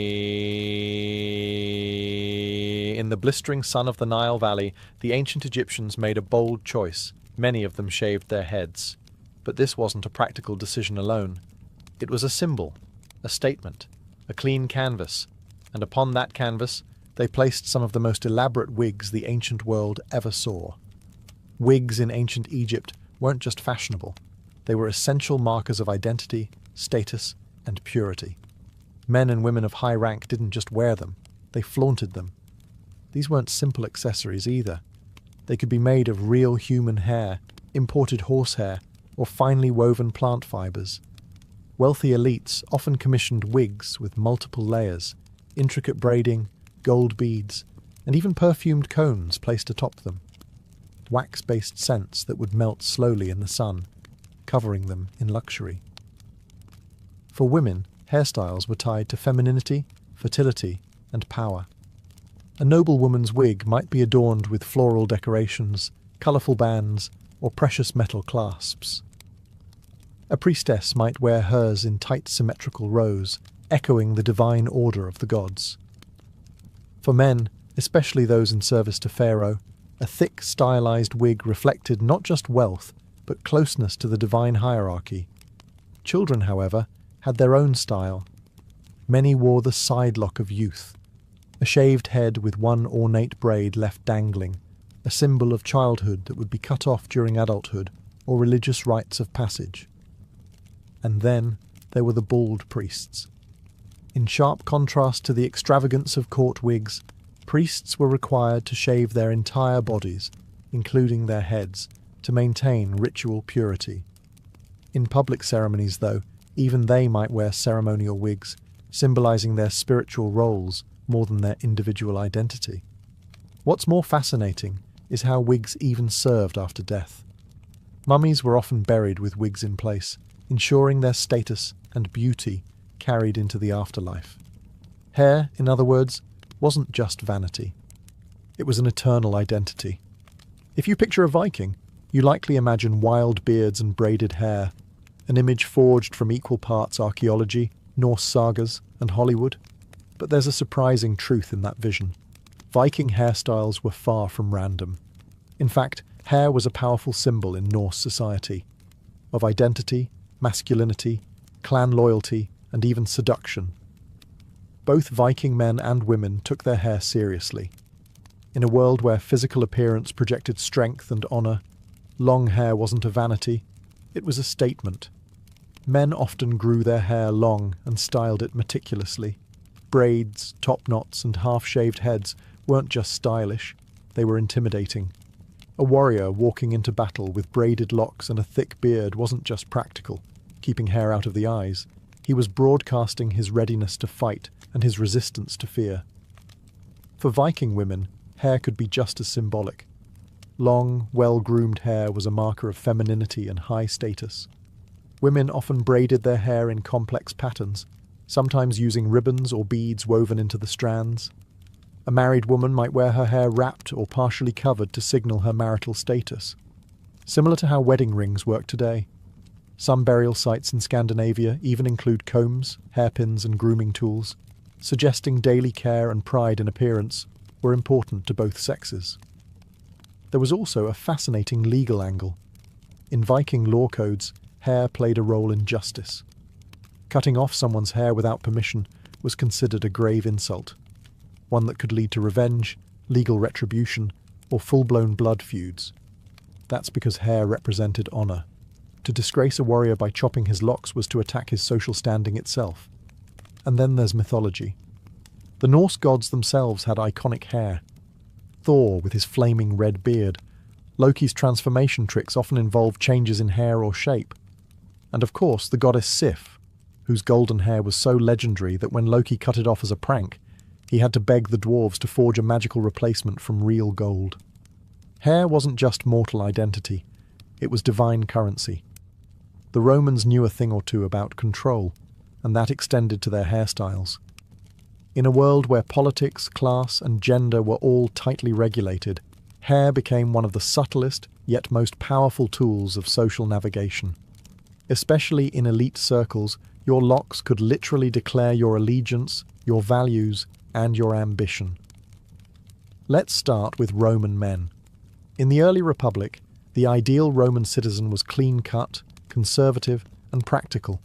the blistering sun of the Nile Valley, the ancient Egyptians made a bold choice. Many of them shaved their heads. But this wasn't a practical decision alone. It was a symbol, a statement, a clean canvas, and upon that canvas they placed some of the most elaborate wigs the ancient world ever saw. Wigs in ancient Egypt weren't just fashionable. They were essential markers of identity, status, and purity. Men and women of high rank didn't just wear them, they flaunted them. These weren't simple accessories either. They could be made of real human hair, imported horsehair, or finely woven plant fibers. Wealthy elites often commissioned wigs with multiple layers, intricate braiding, gold beads, and even perfumed cones placed atop them. Wax-based scents that would melt slowly in the sun, covering them in luxury. For women, hairstyles were tied to femininity, fertility, and power. A noblewoman's wig might be adorned with floral decorations, colourful bands, or precious metal clasps. A priestess might wear hers in tight symmetrical rows, echoing the divine order of the gods. For men, especially those in service to Pharaoh, a thick, stylized wig reflected not just wealth, but closeness to the divine hierarchy. Children, however, had their own style. Many wore the sidelock of youth, a shaved head with one ornate braid left dangling, a symbol of childhood that would be cut off during adulthood or religious rites of passage. And then there were the bald priests. In sharp contrast to the extravagance of court wigs, priests were required to shave their entire bodies, including their heads, to maintain ritual purity. In public ceremonies, though, even they might wear ceremonial wigs, symbolizing their spiritual roles more than their individual identity. What's more fascinating is how wigs even served after death. Mummies were often buried with wigs in place, ensuring their status and beauty carried into the afterlife. Hair, in other words, wasn't just vanity. It was an eternal identity. If you picture a Viking, you likely imagine wild beards and braided hair, an image forged from equal parts archaeology, Norse sagas, and Hollywood. But there's a surprising truth in that vision. Viking hairstyles were far from random. In fact, hair was a powerful symbol in Norse society, of identity, masculinity, clan loyalty, and even seduction. Both Viking men and women took their hair seriously. In a world where physical appearance projected strength and honour, long hair wasn't a vanity, it was a statement. Men often grew their hair long and styled it meticulously. Braids, top knots, and half-shaved heads weren't just stylish, they were intimidating. A warrior walking into battle with braided locks and a thick beard wasn't just practical, keeping hair out of the eyes. He was broadcasting his readiness to fight and his resistance to fear. For Viking women, hair could be just as symbolic. Long, well-groomed hair was a marker of femininity and high status. Women often braided their hair in complex patterns, sometimes using ribbons or beads woven into the strands. A married woman might wear her hair wrapped or partially covered to signal her marital status, similar to how wedding rings work today. Some burial sites in Scandinavia even include combs, hairpins, and grooming tools, suggesting daily care and pride in appearance were important to both sexes. There was also a fascinating legal angle. In Viking law codes, hair played a role in justice. Cutting off someone's hair without permission was considered a grave insult. one that could lead to revenge, legal retribution, or full-blown blood feuds. That's because hair represented honor. To disgrace a warrior by chopping his locks was to attack his social standing itself. And then there's mythology. The Norse gods themselves had iconic hair. Thor with his flaming red beard. Loki's transformation tricks often involved changes in hair or shape. And of course, the goddess Sif, whose golden hair was so legendary that when Loki cut it off as a prank, he had to beg the dwarves to forge a magical replacement from real gold. Hair wasn't just mortal identity, it was divine currency. The Romans knew a thing or two about control, and that extended to their hairstyles. In a world where politics, class, and gender were all tightly regulated, hair became one of the subtlest yet most powerful tools of social navigation. Especially in elite circles, your locks could literally declare your allegiance, your values, and your ambition. Let's start with Roman men. In the early Republic, the ideal Roman citizen was clean-cut, conservative, and practical.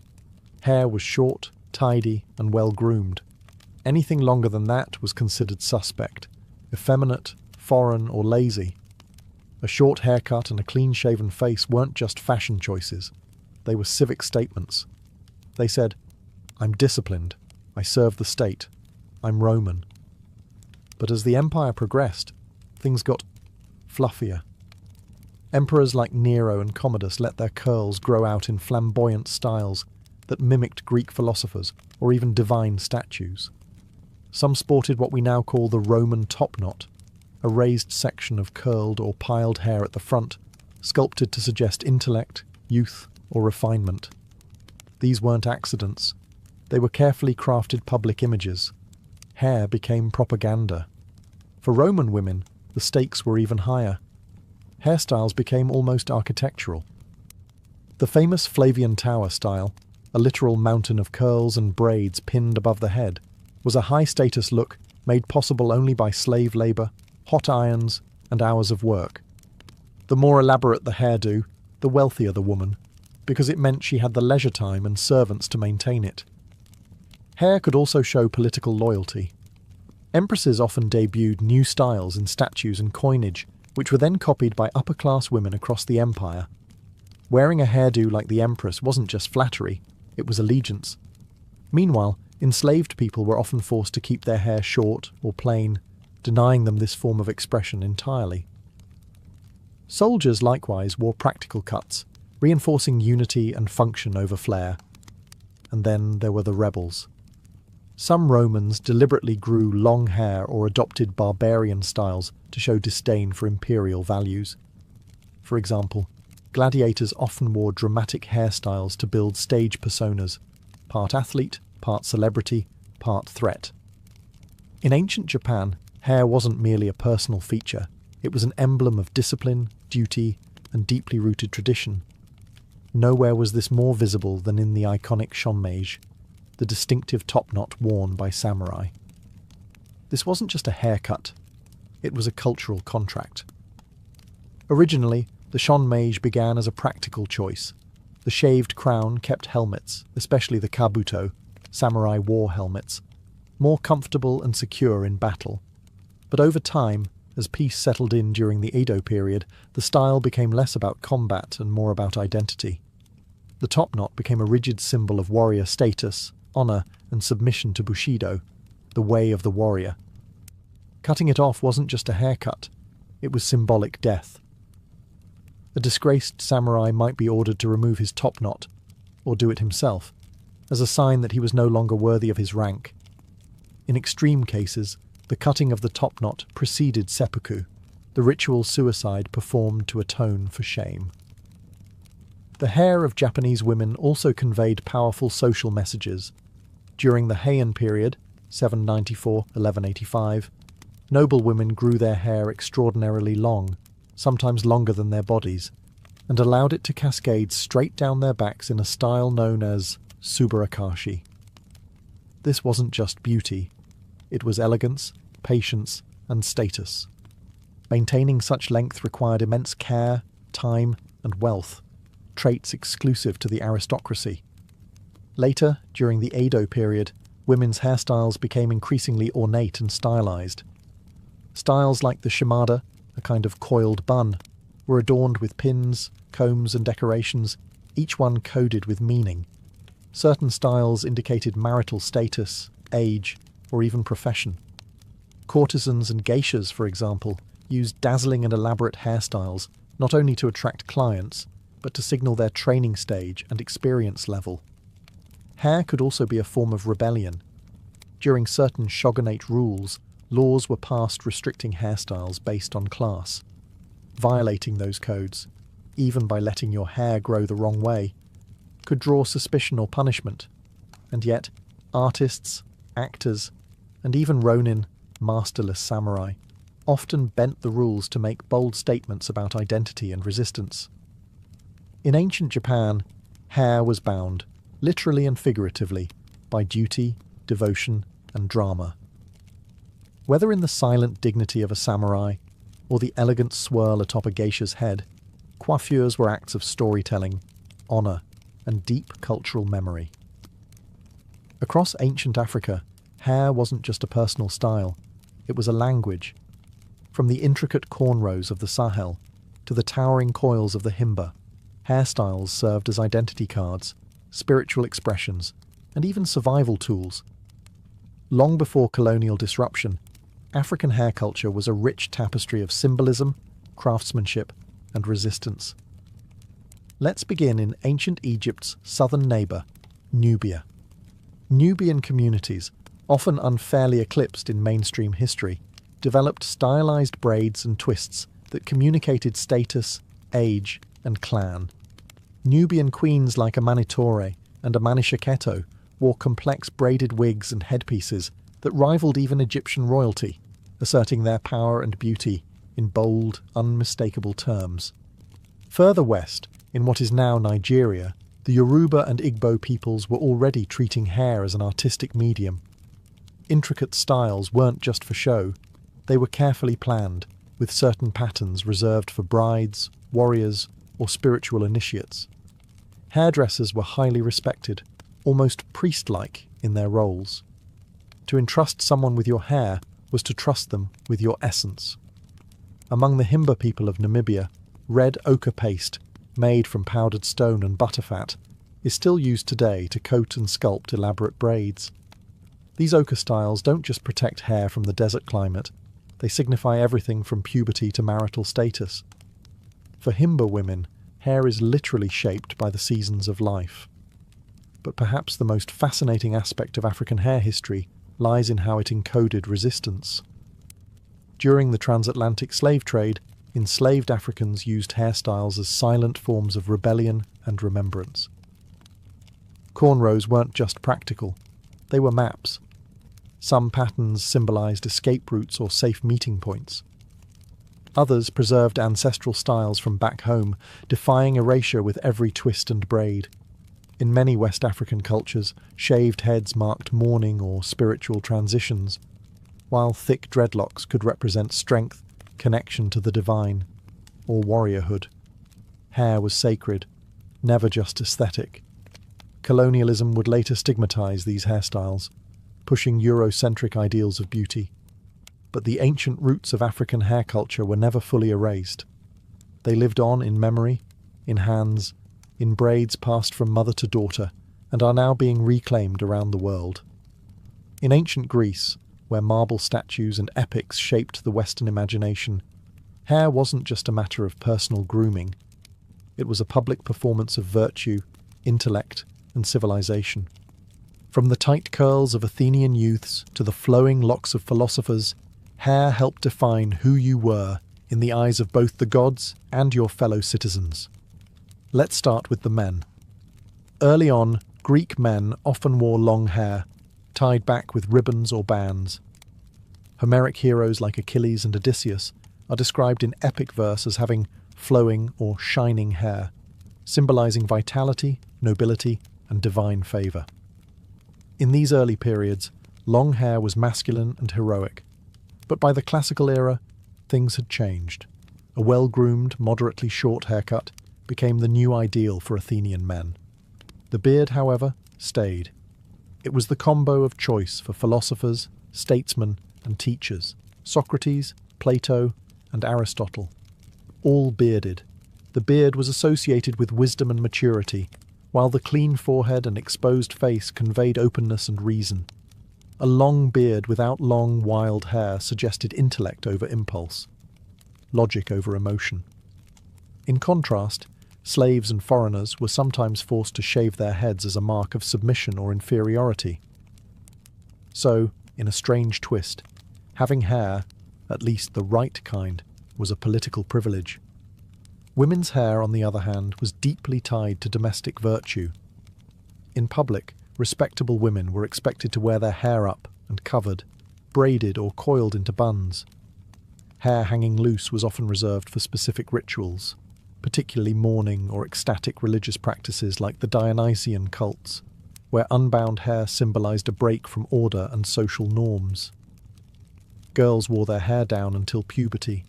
Hair was short, tidy, and well-groomed. Anything longer than that was considered suspect, effeminate, foreign, or lazy. A short haircut and a clean-shaven face weren't just fashion choices. They were civic statements. They said, "I'm disciplined. I serve the state. I'm Roman." But as the empire progressed, things got fluffier. Emperors like Nero and Commodus let their curls grow out in flamboyant styles that mimicked Greek philosophers or even divine statues. Some sported what we now call the Roman topknot, a raised section of curled or piled hair at the front, sculpted to suggest intellect, youth, or refinement. These weren't accidents. They were carefully crafted public images. Hair became propaganda. For Roman women, the stakes were even higher. Hairstyles became almost architectural. The famous Flavian Tower style, a literal mountain of curls and braids pinned above the head, was a high-status look made possible only by slave labour, hot irons, and hours of work. The more elaborate the hairdo, the wealthier the woman, because it meant she had the leisure time and servants to maintain it. Hair could also show political loyalty. Empresses often debuted new styles in statues and coinage, which were then copied by upper-class women across the empire. Wearing a hairdo like the empress wasn't just flattery, it was allegiance. Meanwhile, enslaved people were often forced to keep their hair short or plain, denying them this form of expression entirely. Soldiers likewise wore practical cuts, reinforcing unity and function over flair. And then there were the rebels. Some Romans deliberately grew long hair or adopted barbarian styles to show disdain for imperial values. For example, gladiators often wore dramatic hairstyles to build stage personas, part athlete, part celebrity, part threat. In ancient Japan, hair wasn't merely a personal feature, it was an emblem of discipline, duty, and deeply rooted tradition. Nowhere was this more visible than in the iconic shonmeige, the distinctive topknot worn by samurai. This wasn't just a haircut, it was a cultural contract. Originally, the shonmeige began as a practical choice. The shaved crown kept helmets, especially the kabuto, samurai war helmets, more comfortable and secure in battle. But over time, as peace settled in during the Edo period, the style became less about combat and more about identity. The topknot became a rigid symbol of warrior status, honor, and submission to Bushido, the way of the warrior. Cutting it off wasn't just a haircut, it was symbolic death. A disgraced samurai might be ordered to remove his topknot, or do it himself, as a sign that he was no longer worthy of his rank. In extreme cases, the cutting of the topknot preceded seppuku, the ritual suicide performed to atone for shame. The hair of Japanese women also conveyed powerful social messages. During the Heian period, 794–1185, noble women grew their hair extraordinarily long, sometimes longer than their bodies, and allowed it to cascade straight down their backs in a style known as subarakashi. This wasn't just beauty, it was elegance, patience, and status. Maintaining such length required immense care, time, and wealth, traits exclusive to the aristocracy. Later, during the Edo period, women's hairstyles became increasingly ornate and stylized. Styles like the shimada, a kind of coiled bun, were adorned with pins, combs and decorations, each one coded with meaning. Certain styles indicated marital status, age, or even profession. Courtesans and geishas, for example, used dazzling and elaborate hairstyles not only to attract clients, but to signal their training stage and experience level. Hair could also be a form of rebellion. During certain shogunate rules, laws were passed restricting hairstyles based on class. Violating those codes, even by letting your hair grow the wrong way, could draw suspicion or punishment. And yet, artists, actors, and even ronin, masterless samurai, often bent the rules to make bold statements about identity and resistance. In ancient Japan, hair was bound, literally and figuratively, by duty, devotion, and drama. Whether in the silent dignity of a samurai or the elegant swirl atop a geisha's head, coiffures were acts of storytelling, honor, and deep cultural memory. Across ancient Africa, hair wasn't just a personal style, it was a language. From the intricate cornrows of the Sahel to the towering coils of the Himba, hairstyles served as identity cards, spiritual expressions, and even survival tools. Long before colonial disruption, African hair culture was a rich tapestry of symbolism, craftsmanship, and resistance. Let's begin in ancient Egypt's southern neighbour, Nubia. Nubian communities, often unfairly eclipsed in mainstream history, developed stylized braids and twists that communicated status, age, and clan. Nubian queens like Amanitore and Amanishakheto wore complex braided wigs and headpieces that rivaled even Egyptian royalty, asserting their power and beauty in bold, unmistakable terms. Further west, in what is now Nigeria, the Yoruba and Igbo peoples were already treating hair as an artistic medium. Intricate styles weren't just for show, they were carefully planned, with certain patterns reserved for brides, warriors, or spiritual initiates. Hairdressers were highly respected, almost priest-like in their roles. To entrust someone with your hair was to trust them with your essence. Among the Himba people of Namibia, red ochre paste, made from powdered stone and butterfat, is still used today to coat and sculpt elaborate braids. These ochre styles don't just protect hair from the desert climate, they signify everything from puberty to marital status. For Himba women, hair is literally shaped by the seasons of life. But perhaps the most fascinating aspect of African hair history lies in how it encoded resistance. During the transatlantic slave trade, enslaved Africans used hairstyles as silent forms of rebellion and remembrance. Cornrows weren't just practical, they were maps. Some patterns symbolized escape routes or safe meeting points. Others preserved ancestral styles from back home, defying erasure with every twist and braid. In many West African cultures, shaved heads marked mourning or spiritual transitions, while thick dreadlocks could represent strength, connection to the divine, or warriorhood. Hair was sacred, never just aesthetic. Colonialism would later stigmatize these hairstyles, pushing Eurocentric ideals of beauty. But the ancient roots of African hair culture were never fully erased. They lived on in memory, in hands, in braids passed from mother to daughter, and are now being reclaimed around the world. In ancient Greece, where marble statues and epics shaped the Western imagination, hair wasn't just a matter of personal grooming. It was a public performance of virtue, intellect, and civilization. From the tight curls of Athenian youths to the flowing locks of philosophers, hair helped define who you were in the eyes of both the gods and your fellow citizens. Let's start with the men. Early on, Greek men often wore long hair, tied back with ribbons or bands. Homeric heroes like Achilles and Odysseus are described in epic verse as having flowing or shining hair, symbolizing vitality, nobility, and divine favor. In these early periods, long hair was masculine and heroic, but by the classical era, things had changed. A well-groomed, moderately short haircut became the new ideal for Athenian men. The beard, however, stayed. It was the combo of choice for philosophers, statesmen, and teachers: Socrates, Plato, and Aristotle. All bearded. The beard was associated with wisdom and maturity, while the clean forehead and exposed face conveyed openness and reason. A long beard without long, wild hair suggested intellect over impulse, logic over emotion. In contrast, slaves and foreigners were sometimes forced to shave their heads as a mark of submission or inferiority. So, in a strange twist, having hair, at least the right kind, was a political privilege. Women's hair, on the other hand, was deeply tied to domestic virtue. In public, respectable women were expected to wear their hair up and covered, braided or coiled into buns. Hair hanging loose was often reserved for specific rituals, particularly mourning or ecstatic religious practices like the Dionysian cults, where unbound hair symbolized a break from order and social norms. Girls wore their hair down until puberty,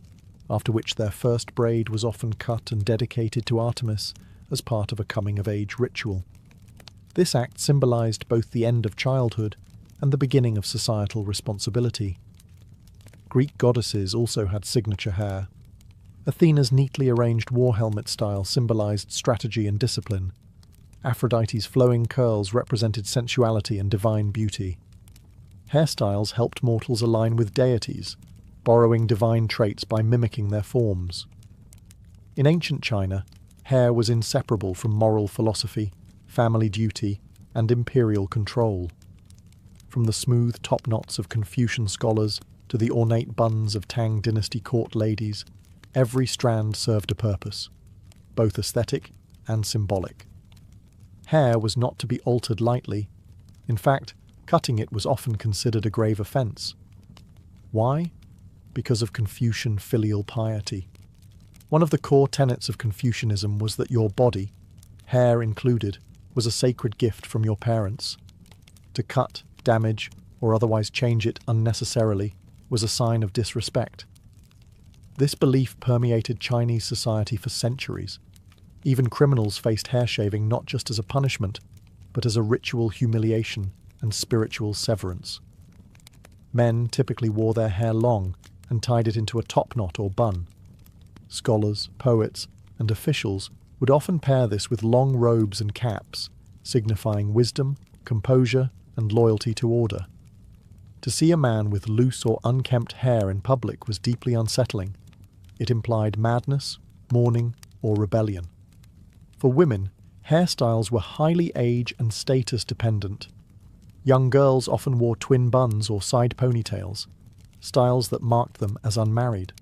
after which their first braid was often cut and dedicated to Artemis as part of a coming-of-age ritual. This act symbolized both the end of childhood and the beginning of societal responsibility. Greek goddesses also had signature hair. Athena's neatly arranged war helmet style symbolized strategy and discipline. Aphrodite's flowing curls represented sensuality and divine beauty. Hairstyles helped mortals align with deities, borrowing divine traits by mimicking their forms. In ancient China, hair was inseparable from moral philosophy, family duty, and imperial control. From the smooth top knots of Confucian scholars to the ornate buns of Tang dynasty court ladies, every strand served a purpose, both aesthetic and symbolic. Hair was not to be altered lightly. In fact, cutting it was often considered a grave offence. Why? Because of Confucian filial piety. One of the core tenets of Confucianism was that your body, hair included, was a sacred gift from your parents. To cut, damage, or otherwise change it unnecessarily was a sign of disrespect. This belief permeated Chinese society for centuries. Even criminals faced hair shaving not just as a punishment, but as a ritual humiliation and spiritual severance. Men typically wore their hair long and tied it into a top knot or bun. Scholars, poets, and officials would often pair this with long robes and caps, signifying wisdom, composure, and loyalty to order. To see a man with loose or unkempt hair in public was deeply unsettling. It implied madness, mourning, or rebellion. For women, hairstyles were highly age and status dependent. Young girls often wore twin buns or side ponytails, styles that marked them as unmarried.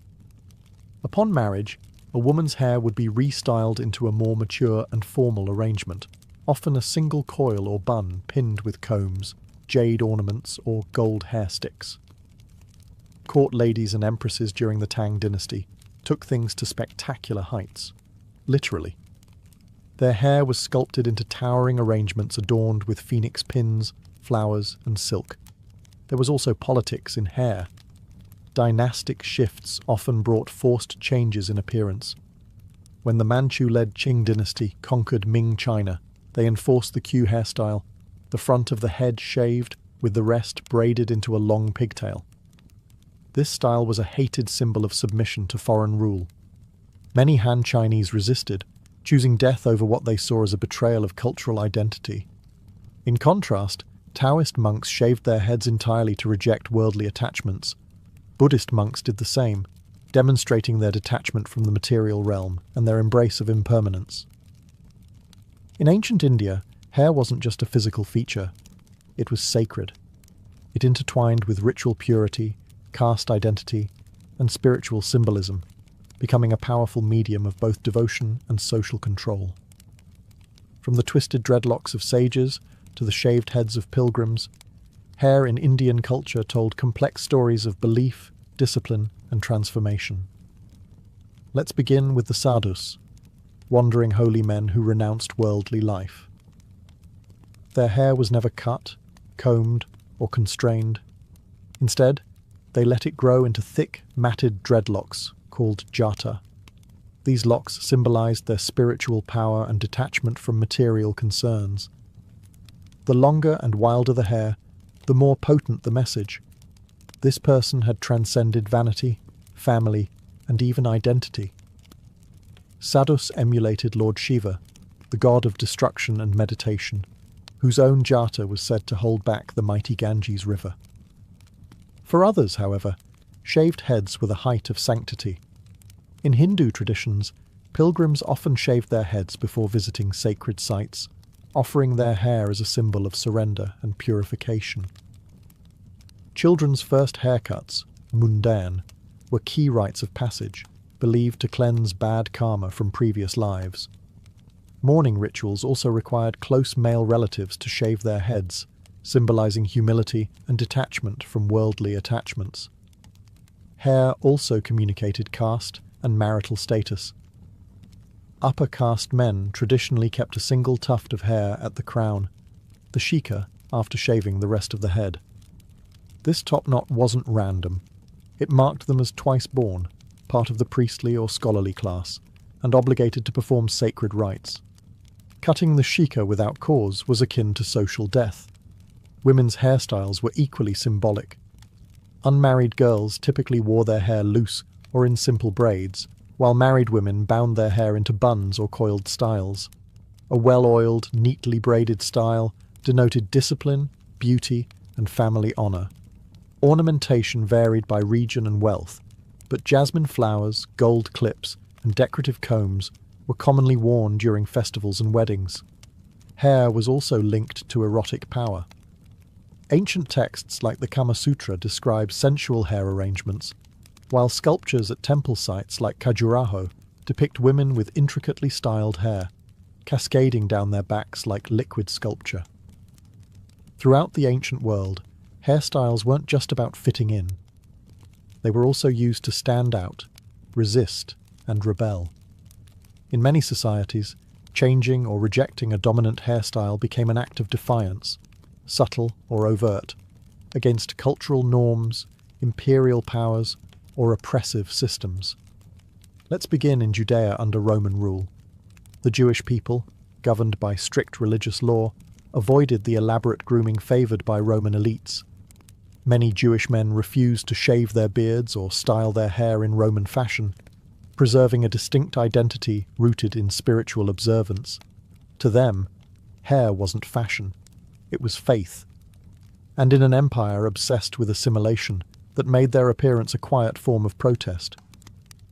Upon marriage, a woman's hair would be restyled into a more mature and formal arrangement, often a single coil or bun pinned with combs, jade ornaments, or gold hair sticks. Court ladies and empresses during the Tang dynasty took things to spectacular heights, literally. Their hair was sculpted into towering arrangements adorned with phoenix pins, flowers, and silk. There was also politics in hair. Dynastic shifts often brought forced changes in appearance. When the Manchu-led Qing dynasty conquered Ming China, they enforced the Q hairstyle, the front of the head shaved, with the rest braided into a long pigtail. This style was a hated symbol of submission to foreign rule. Many Han Chinese resisted, choosing death over what they saw as a betrayal of cultural identity. In contrast, Taoist monks shaved their heads entirely to reject worldly attachments. Buddhist monks did the same, demonstrating their detachment from the material realm and their embrace of impermanence. In ancient India, hair wasn't just a physical feature. It was sacred. It intertwined with ritual purity, caste identity, and spiritual symbolism, becoming a powerful medium of both devotion and social control. From the twisted dreadlocks of sages to the shaved heads of pilgrims, hair in Indian culture told complex stories of belief, discipline, and transformation. Let's begin with the sadhus, wandering holy men who renounced worldly life. Their hair was never cut, combed, or constrained. Instead, they let it grow into thick, matted dreadlocks called jata. These locks symbolized their spiritual power and detachment from material concerns. The longer and wilder the hair, the more potent the message. This person had transcended vanity, family, and even identity. Sadhus emulated Lord Shiva, the god of destruction and meditation, whose own jata was said to hold back the mighty Ganges river. For others, however, shaved heads were the height of sanctity. In Hindu traditions, pilgrims often shaved their heads before visiting sacred sites, offering their hair as a symbol of surrender and purification. Children's first haircuts, mundan, were key rites of passage, believed to cleanse bad karma from previous lives. Mourning rituals also required close male relatives to shave their heads, symbolizing humility and detachment from worldly attachments. Hair also communicated caste and marital status. Upper caste men traditionally kept a single tuft of hair at the crown, the shika, after shaving the rest of the head. This top knot wasn't random. It marked them as twice born, part of the priestly or scholarly class, and obligated to perform sacred rites. Cutting the shika without cause was akin to social death. Women's hairstyles were equally symbolic. Unmarried girls typically wore their hair loose or in simple braids, while married women bound their hair into buns or coiled styles. A well-oiled, neatly braided style denoted discipline, beauty, and family honor. Ornamentation varied by region and wealth, but jasmine flowers, gold clips, and decorative combs were commonly worn during festivals and weddings. Hair was also linked to erotic power. Ancient texts like the Kama Sutra describe sensual hair arrangements, while sculptures at temple sites like Khajuraho depict women with intricately styled hair, cascading down their backs like liquid sculpture. Throughout the ancient world, hairstyles weren't just about fitting in. They were also used to stand out, resist, and rebel. In many societies, changing or rejecting a dominant hairstyle became an act of defiance, subtle or overt, against cultural norms, imperial powers, or oppressive systems. Let's begin in Judea under Roman rule. The Jewish people, governed by strict religious law, avoided the elaborate grooming favoured by Roman elites. Many Jewish men refused to shave their beards or style their hair in Roman fashion, preserving a distinct identity rooted in spiritual observance. To them, hair wasn't fashion, it was faith. And in an empire obsessed with assimilation that made their appearance a quiet form of protest.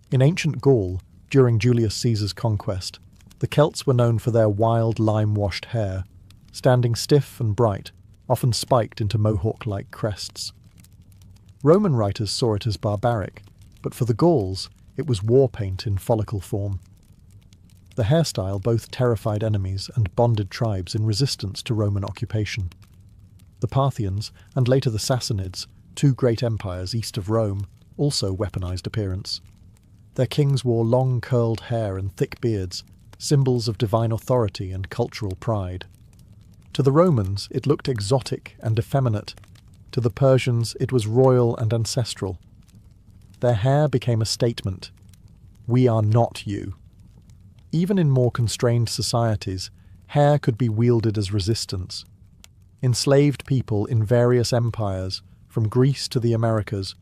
In ancient Gaul, during Julius Caesar's conquest, the Celts were known for their wild lime-washed hair, standing stiff and bright, often spiked into mohawk-like crests. Roman writers saw it as barbaric, but for the Gauls, it was war paint in follicle form. The hairstyle both terrified enemies and bonded tribes in resistance to Roman occupation. The Parthians, and later the Sassanids, two great empires east of Rome, also weaponized appearance. Their kings wore long curled hair and thick beards, symbols of divine authority and cultural pride. To the Romans, it looked exotic and effeminate. To the Persians, it was royal and ancestral. Their hair became a statement. We are not you. Even in more constrained societies, hair could be wielded as resistance. Enslaved people in various empires, from Greece to the Americas,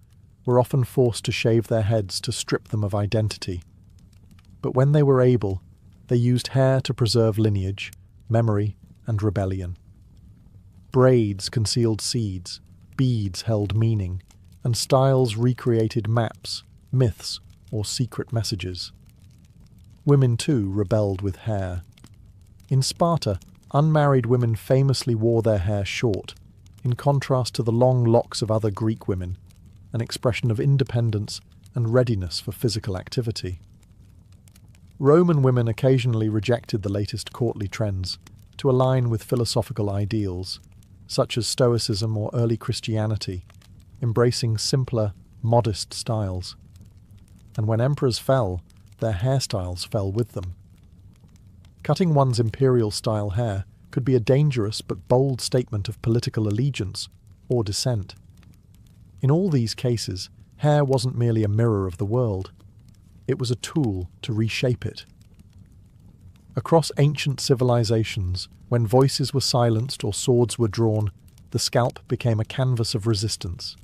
were often forced to shave their heads to strip them of identity. But when they were able, they used hair to preserve lineage, memory, and rebellion. Braids concealed seeds, beads held meaning, and styles recreated maps, myths, or secret messages. Women too rebelled with hair. In Sparta, unmarried women famously wore their hair short, in contrast to the long locks of other Greek women, an expression of independence and readiness for physical activity. Roman women occasionally rejected the latest courtly trends to align with philosophical ideals, such as Stoicism or early Christianity, embracing simpler, modest styles. And when emperors fell, their hairstyles fell with them. Cutting one's imperial-style hair could be a dangerous but bold statement of political allegiance or dissent. In all these cases, hair wasn't merely a mirror of the world. It was a tool to reshape it. Across ancient civilizations, when voices were silenced or swords were drawn, the scalp became a canvas of resistance.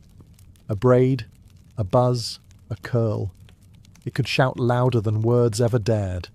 A braid, a buzz, a curl. It could shout louder than words ever dared,